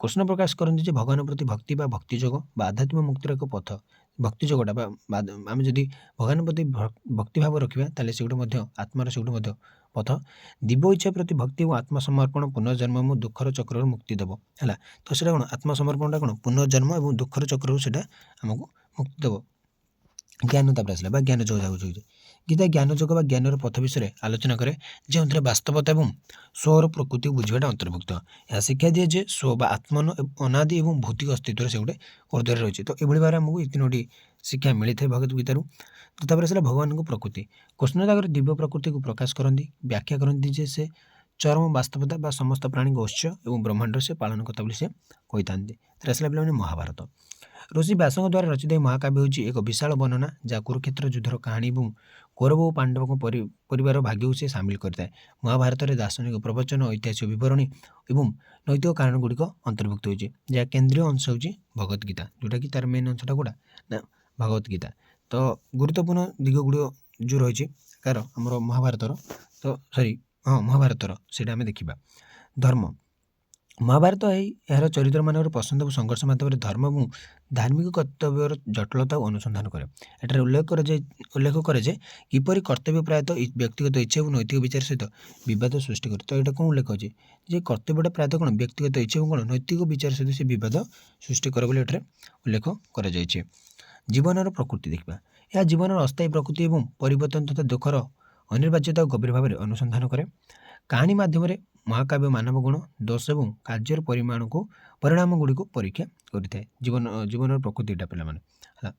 କୃଷ୍ଣ ପ୍ରକାଶ କରନ୍ତି ଯେ ଭଗବାନ ପ୍ରତି ଭକ୍ତି ବା ଭକ୍ତି ଯୋଗ ବା ଆଧ୍ୟାତ୍ମିକ ମୁକ୍ତିର ଏକ ପଥ। ଭକ୍ତି ଯୋଗଟା ବା ଆମେ ଯଦି ଭଗବାନ ପ୍ରତି ଭକ୍ତିଭାବ ରଖିବା, ତାହେଲେ ସେଗୁଡ଼ା ମଧ୍ୟ ଆତ୍ମାର ସେଗୁଡ଼ା ମଧ୍ୟ ପଥ। ଦିବ୍ୟ ଇଚ୍ଛା ପ୍ରତି ଭକ୍ତି ଏବଂ ଆତ୍ମସମର୍ପଣ ପୁନର୍ଜନ୍ମ ଏବଂ ଦୁଃଖର ଚକ୍ରରୁ ମୁକ୍ତି ଦେବ ହେଲା। ତ ସେଇଟା କ'ଣ ଆତ୍ମସମର୍ପଣଟା କ'ଣ ପୁନର୍ଜନ୍ମ ଏବଂ ଦୁଃଖର ଚକ୍ରରୁ ସେଇଟା ଆମକୁ ମୁକ୍ତି ଦେବ। ଜ୍ଞାନ ତାପରେ ଆସିଲା ବା ଜ୍ଞାନ ଯୋଗ ଯାଉଛି। ଗୀତା ଜ୍ଞାନ ଯୋଗ ବା ଜ୍ଞାନର ପଥ ବିଷୟରେ ଆଲୋଚନା କରେ, ଯେଉଁଥିରେ ବାସ୍ତବତା ଏବଂ ସ୍ୱର ପ୍ରକୃତିକୁ ବୁଝିବାଟା ଅନ୍ତର୍ଭୁକ୍ତ। ଏହା ଶିକ୍ଷା ଦିଏ ଯେ ସ୍ୱ ବା ଆତ୍ମ ଅନାଦି ଏବଂ ଭୌତିକ ଅସ୍ତିତ୍ୱରେ ସେ ଗୋଟେ ଉର୍ଦ୍ଧ୍ୱରେ ରହିଛି। ତ ଏଭଳି ଭାବରେ ଆମକୁ ଏ ତିନୋଟି ଶିକ୍ଷା ମିଳିଥାଏ ଭଗବତ ଗୀତାରୁ। ତ ତାପରେ ଆସିଲା ଭଗବାନଙ୍କ ପ୍ରକୃତି। କୃଷ୍ଣ ତାଙ୍କର ଦିବ୍ୟ ପ୍ରକୃତିକୁ ପ୍ରକାଶ କରନ୍ତି, ବ୍ୟାଖ୍ୟା କରନ୍ତି ଯେ ସେ ଚରମ ବାସ୍ତବତା ବା ସମସ୍ତ ପ୍ରାଣୀଙ୍କ ଉତ୍ସ ଏବଂ ବ୍ରହ୍ମାଣ୍ଡର ସେ ପାଳନ କଥା ବୋଲି ସେ କହିଥାନ୍ତି। ତାପରେ ଆସିଲା ପିଲାମାନେ ମହାଭାରତ। ଋଷି ବ୍ୟାସଙ୍କ ଦ୍ୱାରା ରଚିତ ଏହି ମହାକାବ୍ୟ ହେଉଛି ଏକ ବିଶାଳ ବର୍ଣ୍ଣନା, ଯାହା କୁରୁକ୍ଷେତ୍ର ଯୁଦ୍ଧର କାହାଣୀ ଏବଂ କୌରବ ଓ ପାଣ୍ଡବଙ୍କ ପରିବାର ଭାଗ୍ୟକୁ ସେ ସାମିଲ କରିଥାଏ। ମହାଭାରତରେ ଦାର୍ଶନିକ ପ୍ରବଚନ, ଐତିହାସିକ ବିବରଣୀ ଏବଂ ନୈତିକ କାରଣ ଗୁଡ଼ିକ ଅନ୍ତର୍ଭୁକ୍ତ ହୋଇଛି, ଯାହା କେନ୍ଦ୍ରୀୟ ଅଂଶ ହେଉଛି ଭଗବତ ଗୀତା, ଯେଉଁଟାକି ତାର ମେନ୍ ଅଂଶଟା କେଉଁଟା ନା ଭଗବତ ଗୀତା। ତ ଗୁରୁତ୍ୱପୂର୍ଣ୍ଣ ଦିଗ ଗୁଡ଼ିକ ଯେଉଁ ରହିଛି ଆମର ମହାଭାରତର ସେଇଟା ଆମେ ଦେଖିବା। ଧର୍ମ, ମହାଭାରତ ଏହାର ଚରିତ୍ରମାନଙ୍କର ପସନ୍ଦ ଏବଂ ସଂଘର୍ଷ ମାଧ୍ୟମରେ ଧର୍ମ ଏବଂ ଧାର୍ମିକ କର୍ତ୍ତବ୍ୟର ଜଟିଳତା ଅନୁସନ୍ଧାନ କରେ। ଏଠାରେ ଉଲ୍ଲେଖ କରେ ଯେ କିପରି କର୍ତ୍ତବ୍ୟ ପ୍ରାୟତଃ ବ୍ୟକ୍ତିଗତ ଇଚ୍ଛା ଏବଂ ନୈତିକ ବିଚାର ସହିତ ବିବାଦ ସୃଷ୍ଟି କରେ। ତ ଏଇଟା କ'ଣ ଉଲ୍ଲେଖ ଅଛି ଯେ କର୍ତ୍ତବ୍ୟଟା ପ୍ରାୟତଃ କ'ଣ ବ୍ୟକ୍ତିଗତ ଇଚ୍ଛା ଏବଂ କ'ଣ ନୈତିକ ବିଚାର ସହିତ ସେ ବିବାଦ ସୃଷ୍ଟି କରେ ବୋଲି ଏଠାରେ ଉଲ୍ଲେଖ କରାଯାଇଛି। ଜୀବନର ପ୍ରକୃତି ଦେଖିବା, ଏହା ଜୀବନର ଅସ୍ଥାୟୀ ପ୍ରକୃତି ଏବଂ ପରିବର୍ତ୍ତନ ତଥା ଦୁଃଖର ଅନିବାର୍ଯ୍ୟତାକୁ ଗଭୀର ଭାବରେ ଅନୁସନ୍ଧାନ କରେ। କାହାଣୀ ମାଧ୍ୟମରେ ମହାକାବ୍ୟ ମାନବ ଗୁଣ, ଦୋଷ ଏବଂ କାର୍ଯ୍ୟର ପରିଣାମ ଗୁଡ଼ିକୁ ପରୀକ୍ଷା କରିଥାଏ। ଜୀବନର ପ୍ରକୃତିଟା ପିଲାମାନେ ହେଲା।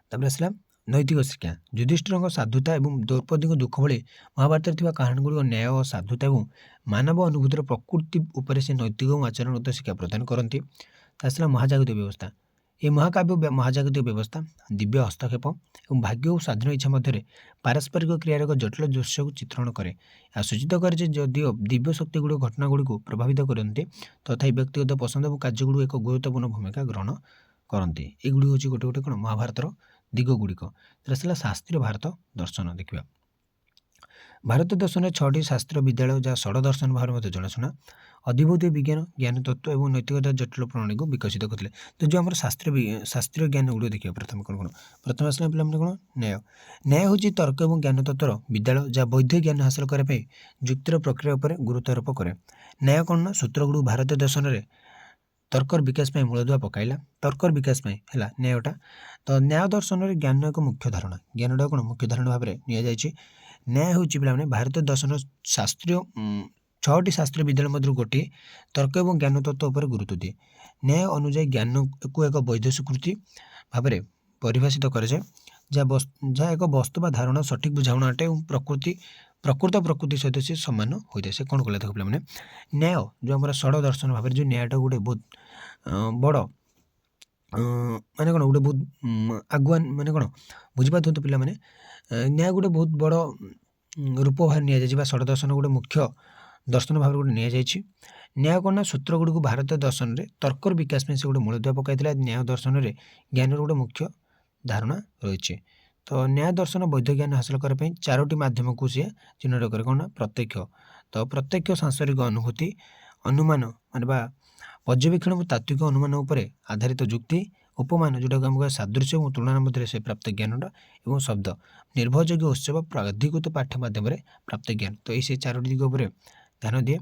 ତାପରେ ଆସିଲା ନୈତିକ ଶିକ୍ଷା। ଯୁଧିଷ୍ଠିରଙ୍କ ସାଧୁତା ଏବଂ ଦ୍ରୌପଦୀଙ୍କ ଦୁଃଖ ଭଳି ମହାଭାରତରେ ଥିବା କାହାଣୀ ଗୁଡ଼ିକ ନ୍ୟାୟ, ସାଧୁତା ଏବଂ ମାନବ ଅନୁଭୂତିର ପ୍ରକୃତି ଉପରେ ସେ ନୈତିକ ଏବଂ ଆଚରଣଗତ ଶିକ୍ଷା ପ୍ରଦାନ କରନ୍ତି। ତା ଆସିଲା ମହାଜାଗତିକ ବ୍ୟବସ୍ଥା। ଏହି ମହାଜାଗତିକ ବ୍ୟବସ୍ଥା ଦିବ୍ୟ ହସ୍ତକ୍ଷେପ ଏବଂ ଭାଗ୍ୟ ଓ ସ୍ୱାଧୀନ ଇଚ୍ଛା ମଧ୍ୟରେ ପାରସ୍ପରିକ କ୍ରିୟାର ଏକ ଜଟିଳ ଦୃଶ୍ୟକୁ ଚିତ୍ରଣ କରେ। ଏହା ସୂଚିତ କରେ ଯେ ଯଦିଓ ଦିବ୍ୟ ଶକ୍ତି ଗୁଡ଼ିକ ଘଟଣା ଗୁଡ଼ିକୁ ପ୍ରଭାବିତ କରନ୍ତି, ତଥାପି ବ୍ୟକ୍ତିଗତ ପସନ୍ଦ ଏବଂ କାର୍ଯ୍ୟଗୁଡ଼ିକୁ ଏକ ଗୁରୁତ୍ୱପୂର୍ଣ୍ଣ ଭୂମିକା ଗ୍ରହଣ କରନ୍ତି। ଏଗୁଡ଼ିକ ହେଉଛି ଗୋଟେ କ'ଣ ମହାଭାରତର ଦିଗ ଗୁଡ଼ିକ। ତାହେଲେ ଆସିଲା ଶାସ୍ତ୍ରୀୟ ଭାରତ ଦର୍ଶନ ଦେଖିବା। ଭାରତ ଦର୍ଶନରେ 6ଟି ଶାସ୍ତ୍ରୀୟ ବିଦ୍ୟାଳୟ, ଯାହା ଷଡ଼ ଦର୍ଶନ ଭାବରେ ମଧ୍ୟ ଜଣାଶୁଣା, ଅଧିଭୌତିକ ବିଜ୍ଞାନ, ଜ୍ଞାନ ତତ୍ତ୍ୱ ଏବଂ ନୈତିକତାର ଜଟିଳ ପ୍ରଣାଳୀକୁ ବିକଶିତ କରିଥିଲେ। ତ ଯେଉଁ ଆମର ଶାସ୍ତ୍ରୀୟ ଜ୍ଞାନ ଗୁଡ଼ିକ ଦେଖିବା ପ୍ରଥମେ ପ୍ରଥମେ ଆସିଲା ପିଲାମାନେ କ'ଣ ନ୍ୟାୟ। ନ୍ୟାୟ ହେଉଛି ତର୍କ ଏବଂ ଜ୍ଞାନ ତତ୍ତ୍ୱର ବିଦ୍ୟାଳୟ, ଯାହା ବୈଧ ଜ୍ଞାନ ହାସଲ କରିବା ପାଇଁ ଯୁକ୍ତିର ପ୍ରକ୍ରିୟା ଉପରେ ଗୁରୁତ୍ୱ ଆରୋପ କରେ। ନ୍ୟାୟ କ'ଣ ନା ସୂତ୍ରଗୁଡ଼ିକୁ ଭାରତୀୟ ଦର୍ଶନରେ तर्कर विकास में मूलदुआ पकाइला तर्कर विकास में है न्यायटा तो न्याय दर्शन में ज्ञान एक मुख्य धारणा ज्ञानटा कौन मुख्य धारणा भाव में नि न्याय हूँ पे भारतीय दर्शन शास्त्रीय 6टी शास्त्रीय विद्यालय मध्य गोटे तर्क और ज्ञान तत्व पर गुरुत्व दिए न्याय अनुजाई ज्ञान को एक वैध स्वीकृति भाव में परिभाषित कराए जहाँ एक वस्तु बा धारणा सठिक बुझाणा अटे और प्रकृति सहित सी सामान होता है से कौन कले देखो पे न्याय जो आम षड़ दर्शन भाव में जो न्यायटा गोटे बहुत बड़ माने कौन गोटे बहुत आगुआ माने कौन बुझीपार तो पे न्याय गोटे बहुत बड़ रूप भाव नि षड़ दर्शन गोटे मुख्य दर्शन भाव गोटे नि न्याय कौन ना सूत्र गुड़ी को भारतीय दर्शन में तर्कर विकास में से गोटे मूलदुआ पकाई न्याय दर्शन में ज्ञान गोटे मुख्य धारणा रही तो न्याय दर्शन वैध ज्ञान हासिल करने 4टी माध्यम को सी चिन्हट करे कौन ना प्रत्यक्ष तो प्रत्यक्ष सांसारिक अनुभूति अनुमान मानवा पर्यवेक्षण और तात्विक अनुमान उपर आधारित जुक्ति उपमान जोटा आम सादृश्य और तुलना मध्य से प्राप्त ज्ञानटा और शब्द निर्भरयोग्य उत्सव प्राधिकृत पाठ्य माध्यम प्राप्त ज्ञान तो ये 4टी दिग उपर ध्यान दिए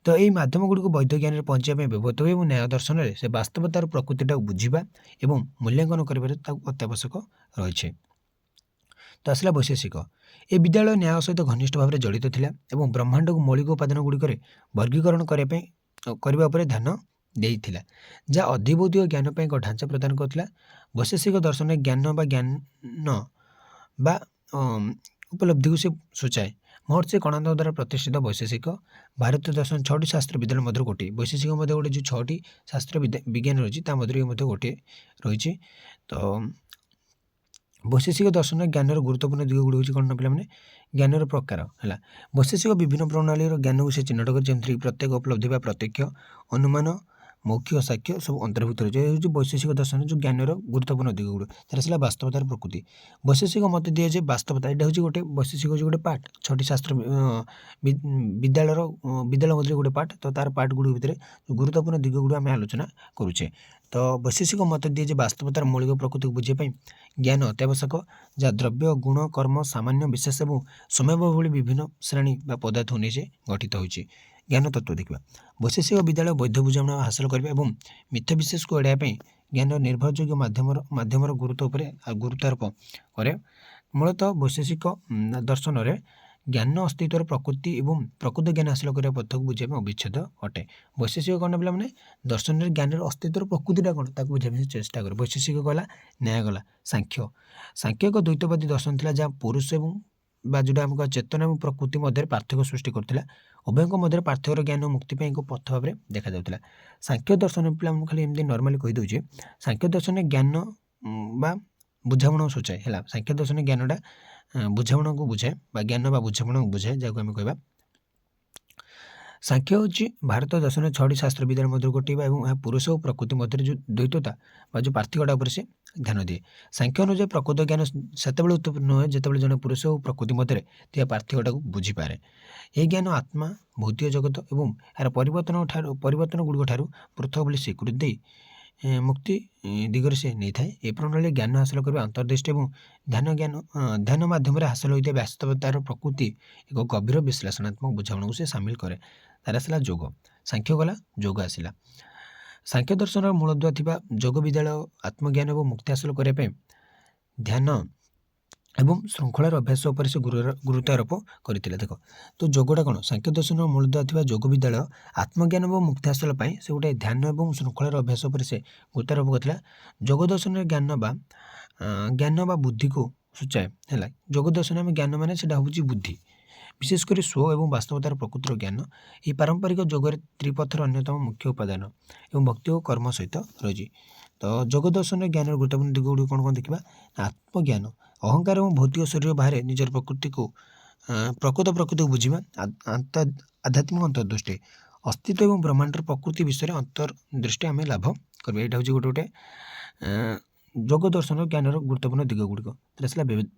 तो यही मध्यम गुड़ी को वैध ज्ञान पहुँचाई व्यवहृत हुए और न्याय दर्शन में से वास्तवतार प्रकृतिटा बुझा और मूल्यांकन कर अत्यावश्यक रही तो आसला वैशेषिक ए विद्यालय न्याय सहित घनिष्ठ भाव में जड़ित थिला एवं ब्रह्मांड को मौलिक उपादान गुड़िक वर्गीकरण करने ध्यान देइथिला जहाँ अधिभौतिक ज्ञान पर एक ढांचा प्रदान करथिला वैशेषिक दर्शन ज्ञान बा उपलब्धि को से सूचाए महर्षि कणाद द्वारा प्रतिष्ठित वैशेषिक भारतीय दर्शन 6टी शास्त्र विद्यालय मध्य गोटे वैशेषिक मध्य गोटे जो 6टी शास्त्र विज्ञान रही मध्य गोटे रही तो वैशेषिक दर्शन ज्ञान गुरुत्वपूर्ण दिग गुड़ी हूँ कौन पे ज्ञान प्रकार है वैशेषिक विभिन्न प्रणाली ज्ञान को से चिन्हट कर जमी प्रत्येक उपलब्धि प्रत्यक्ष अनुमान मौखिक साक्ष्य सब अंतर्भुक्त रही है वैशेषिक दर्शन जो ज्ञान गुरुत्वपूर्ण दिग गुड़ तरह वास्तवतार प्रकृति वैशेषिक मत दिए जे वास्तवता यहाँ हूँ गोटे वैशेषिक हूँ गोटे पार्ट 6टी शास्त्र विद्यालय मध्य गोटे पार्ट तो तार पार्ट गुड़ भितर गुरुत्वपूर्ण दिग गुड़ आम आलोचना करुचे तो वैशेषिक मत दिए जे वास्तवतार मौलिक प्रकृति को बुझाई ज्ञान अत्यावश्यक जहाँ द्रव्य गुण कर्म सामान्य विशेष और समय भाई विभिन्न श्रेणी पदार्थ नहीं से गठित होती ज्ञान तत्व देखा वैशेषिक विद्यालय वैध बुझाणा हासिल करने और मिथ्या विशेष को एड़ाई ज्ञान निर्भरयोग्य माध्यम गुरुत्व गुरुत्वारोप करे मूलतः वैशेषिक दर्शन में ज्ञान अस्तित्वर प्रकृति और प्रकृत ज्ञान हासिल करने पथ को बुझाई अविच्छेद अटे वैशेषिक कौन पे दर्शन में ज्ञान अस्तित्वर प्रकृतिटा कौन ताक बुझाई चेष्टा करे वैशेषिक गला न्याय गला सांख्य एक द्वैतवादी दर्शन था जहाँ पुरुष और जोटा आम चेतना और प्रकृति मध्य पार्थक्य सृष्टि करता उभयों मध्य पार्थक्यर ज्ञान और मुक्ति एक पथ भाव में देखा जाता सांख्य दर्शन पे खाली एमती नॉर्मली कहीदे सांख्य दर्शन ज्ञान बा बुझामण सूचाए है सांख्य दर्शन ज्ञानटा बुझामण को बुझाए ज्ञान बा बुझामण को बुझाए जहाँ आम कह सांख्य हूँ भारत दर्शन 6टी शास्त्र विद्यालय मध्य गोटे पुरुष और प्रकृति मध्य जो द्वैतता जो पार्थिकटा उपर से ध्यान दिए सांख्य अनुसार प्रकृत ज्ञान से उत्पन्न हुए जिते जड़े पुरुष और प्रकृति मध्य पार्थिकटा को बुझीपे यह ज्ञान आत्मा भौतिक जगत और यार परिवर्तन गुड़िक ठार पृथक बोली स्वीकृति दे मुक्ति दिगरे से नहीं थाए ए प्रणाली ज्ञान हासिल करने अंतर्दृष्टि और ध्यान माध्यम हासिल होता वास्तवतार प्रकृति एक गभीर विश्लेषणात्मक बुझाण को से सामिल करे तार आसला योग सांख्य गला योग आसला सांख्य दर्शन मूलदुआ थिबा योग विद्यालय आत्मज्ञान और मुक्ति हासिल करने ध्यान एवं श्रृंखलार अभ्यास उपर से गुरुत्वारोप करते देख तो योगटा कौन सांख्य दर्शन मूलदुआ थिबा योग विद्यालय आत्मज्ञान और मुक्ति हासिल से गोटे ध्यान और श्रृंखलार अभ्यास उपर से गुरुत्वारोप करता योग दर्शन ज्ञान बा बुद्धि को सूचाए है योग दर्शन में ज्ञान मान से हूँ बुद्धि विशेषकर स्व और वास्तवतार प्रकृतिर ज्ञान ये पारंपरिक योगर त्रिपथर अन्यतम मुख्य उपादान और भक्ति और कर्म सहित रही तो योग दर्शन ज्ञान गुरुत्वपूर्ण दिग गुड़ कौन देखा आत्मज्ञान अहंकार और भौतिक शरीर बाहर निजर प्रकृति को प्रकृत प्रकृति को बुझा आध्यात्मिक अंतर्दृष्टि अस्तित्व और ब्रह्मांडर प्रकृति विषय अंतर्दृष्टि आम लाभ करें यहाँ हूँ गोटे योग दर्शन ज्ञान गुरुत्वपूर्ण दिग गुड़िक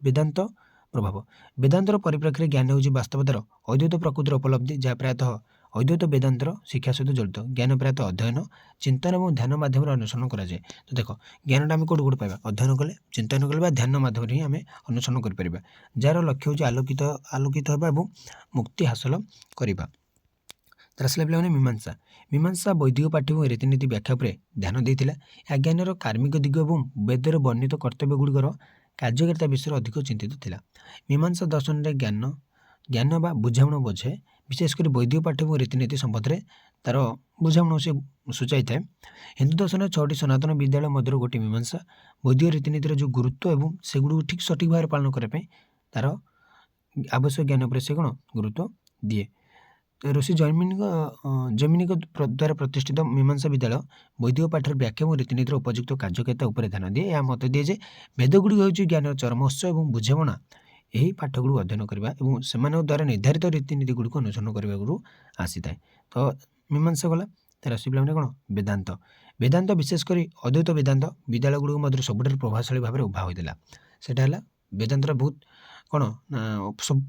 वेदांत प्रभाव वेदांतर परिप्रेक्षी ज्ञान हूँ वास्तवतार अद्वैत प्रकृतिर उपलब्धि जहाँ प्रायतः अद्वैत वेदांतर शिक्षा सहित जड़ित ज्ञान प्रायतः अध्ययन चिंतन और ध्यान माध्यम अनुसरण कराए तो देख ज्ञानटा आम कौट पाइबा अध्ययन कले चिंतन कले ध्यान माध्यम ही आम अनुसरण कर जार लक्ष्य हूँ आलोकित होगा और मुक्ति हासिल करवा तरह पे मीमांसा ମୀମାଂସା ବୈଦିକ ପାଠ୍ୟ ଏବଂ ରୀତିନୀତି ବ୍ୟାଖ୍ୟା ଉପରେ ଧ୍ୟାନ ଦେଇଥିଲା। ଏହା ଜ୍ଞାନର କାର୍ମିକ ଦିଗ ଏବଂ ବେଦରେ ବର୍ଣ୍ଣିତ କର୍ତ୍ତବ୍ୟଗୁଡ଼ିକର କାର୍ଯ୍ୟକାରିତା ବିଷୟରେ ଅଧିକ ଚିନ୍ତିତ ଥିଲା। ମୀମାଂସା ଦର୍ଶନରେ ଜ୍ଞାନ ବା ବୁଝାମଣା ବୁଝାଏ, ବିଶେଷ କରି ବୈଦିକ ପାଠ୍ୟ ଏବଂ ରୀତିନୀତି ସମ୍ବନ୍ଧରେ ତାର ବୁଝାମଣା ସେ ସୂଚାଇଥାଏ। ହିନ୍ଦୁ ଦର୍ଶନରେ 6ଟି ସନାତନ ବିଦ୍ୟାଳୟ ମଧ୍ୟରୁ ଗୋଟିଏ ମୀମାଂସା ବୈଦିକ ରୀତିନୀତିର ଯେଉଁ ଗୁରୁତ୍ୱ ଏବଂ ସେଗୁଡ଼ିକୁ ଠିକ୍ ସଠିକ୍ ଭାବରେ ପାଳନ କରିବା ପାଇଁ ତାର ଆବଶ୍ୟକ ଜ୍ଞାନ ଉପରେ ସେ କ'ଣ ଗୁରୁତ୍ୱ ଦିଏ। ଋଷି ଜୈମିନିକ ଦ୍ୱାରା ପ୍ରତିଷ୍ଠିତ ମୀମାଂସା ବିଦ୍ୟାଳୟ ବୈଦିକ ପାଠର ବ୍ୟାଖ୍ୟା ଏବଂ ରୀତିନୀତିର ଉପଯୁକ୍ତ କାର୍ଯ୍ୟକାରିତା ଉପରେ ଧ୍ୟାନ ଦିଏ। ଏହା ମତ ଦିଏ ଯେ ବେଦଗୁଡ଼ିକ ହେଉଛି ଜ୍ଞାନର ଚରମ ଉତ୍ସ ଏବଂ ବୁଝାମଣା ଏହି ପାଠଗୁଡ଼ିକୁ ଅଧ୍ୟୟନ କରିବା ଏବଂ ସେମାନଙ୍କ ଦ୍ୱାରା ନିର୍ଦ୍ଧାରିତ ରୀତିନୀତିଗୁଡ଼ିକୁ ଅନୁସରଣ କରିବାକୁ ଆସିଥାଏ। ତ ମୀମାଂସା ଗଲା। ତାର ଆସିଲା ମାନେ କ'ଣ ବେଦାନ୍ତ ବିଶେଷ କରି ଅଦ୍ୱୈତ ବେଦାନ୍ତ ବିଦ୍ୟାଳୟଗୁଡ଼ିକ ମଧ୍ୟରେ ସବୁଠାରୁ ପ୍ରଭାବଶାଳୀ ଭାବରେ ଉଭା ହୋଇଥିଲା। ସେଟା ହେଲା ବେଦାନ୍ତର ବହୁତ କ'ଣ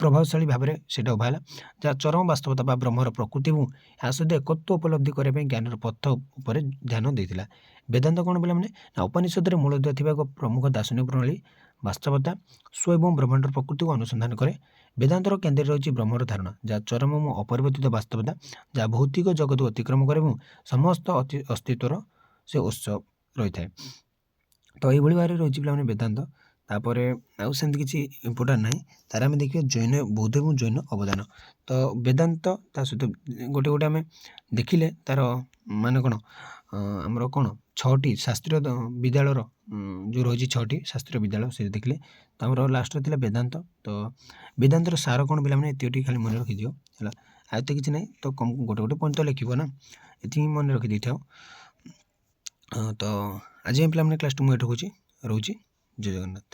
ପ୍ରଭାବଶାଳୀ ଭାବରେ ସେଇଟା ଉଭା ହେଲା, ଯାହା ଚରମ ବାସ୍ତବତା ବା ବ୍ରହ୍ମର ପ୍ରକୃତି ଏବଂ ଏହା ସହିତ ଏକତ୍ୱ ଉପଲବ୍ଧି କରିବା ପାଇଁ ଜ୍ଞାନର ପଥ ଉପରେ ଧ୍ୟାନ ଦେଇଥିଲା। ବେଦାନ୍ତ କ'ଣ ପିଲାମାନେ ନା ଉପନିଷଦରେ ମୂଳଦୁଆ ଥିବା ଏକ ପ୍ରମୁଖ ଦାର୍ଶନିକ ପ୍ରଣାଳୀ ବାସ୍ତବତା ସ୍ୱ ଏବଂ ବ୍ରହ୍ମାଣ୍ଡର ପ୍ରକୃତିକୁ ଅନୁସନ୍ଧାନ କରେ। ବେଦାନ୍ତର କେନ୍ଦ୍ରରେ ରହିଛି ବ୍ରହ୍ମର ଧାରଣା, ଯାହା ଚରମ ଏବଂ ଅପରିବର୍ତ୍ତିତ ବାସ୍ତବତା, ଯାହା ଭୌତିକ ଜଗତକୁ ଅତିକ୍ରମ କରେ ଏବଂ ସମସ୍ତ ଅସ୍ତିତ୍ୱର ସେ ଉତ୍ସ ରହିଥାଏ। ତ ଏଇଭଳି ଭାବରେ ରହିଛି ପିଲାମାନେ ବେଦାନ୍ତ। ତାପରେ ଆଉ ସେମିତି କିଛି ଇମ୍ପୋର୍ଟାଣ୍ଟ ନାହିଁ। ତାର ଆମେ ଦେଖିବା ବୌଦ୍ଧ ଏବଂ ଜୈନ ଅବଦାନ। ତ ବେଦାନ୍ତ ତା ସହିତ ଗୋଟେ ଆମେ ଦେଖିଲେ ତାର ମାନେ କ'ଣ ଆମର କ'ଣ 6ଟି ଶାସ୍ତ୍ରୀୟ ବିଦ୍ୟାଳୟର ଯେଉଁ ରହିଛି 6ଟି ଶାସ୍ତ୍ରୀୟ ବିଦ୍ୟାଳୟ ସେ ଦେଖିଲେ। ତ ଆମର ଲାଷ୍ଟରେ ଥିଲା ବେଦାନ୍ତ। ତ ବେଦାନ୍ତର ସାର କ'ଣ ପିଲାମାନେ ଏତିକି ଖାଲି ମନେ ରଖିଦିଅ ହେଲା, ଆଉ ଏତେ କିଛି ନାହିଁ। ତ ଗୋଟେ ପଏଣ୍ଟ ତ ଲେଖିବ ନା, ଏତିକି ମନେ ରଖିଦେଇଥାଉ। ତ ଆଜି ପିଲାମାନେ କ୍ଲାସ୍ଟି ମୁଁ ଏଠୁ ରହୁଛି। ଜୟ ଜଗନ୍ନାଥ।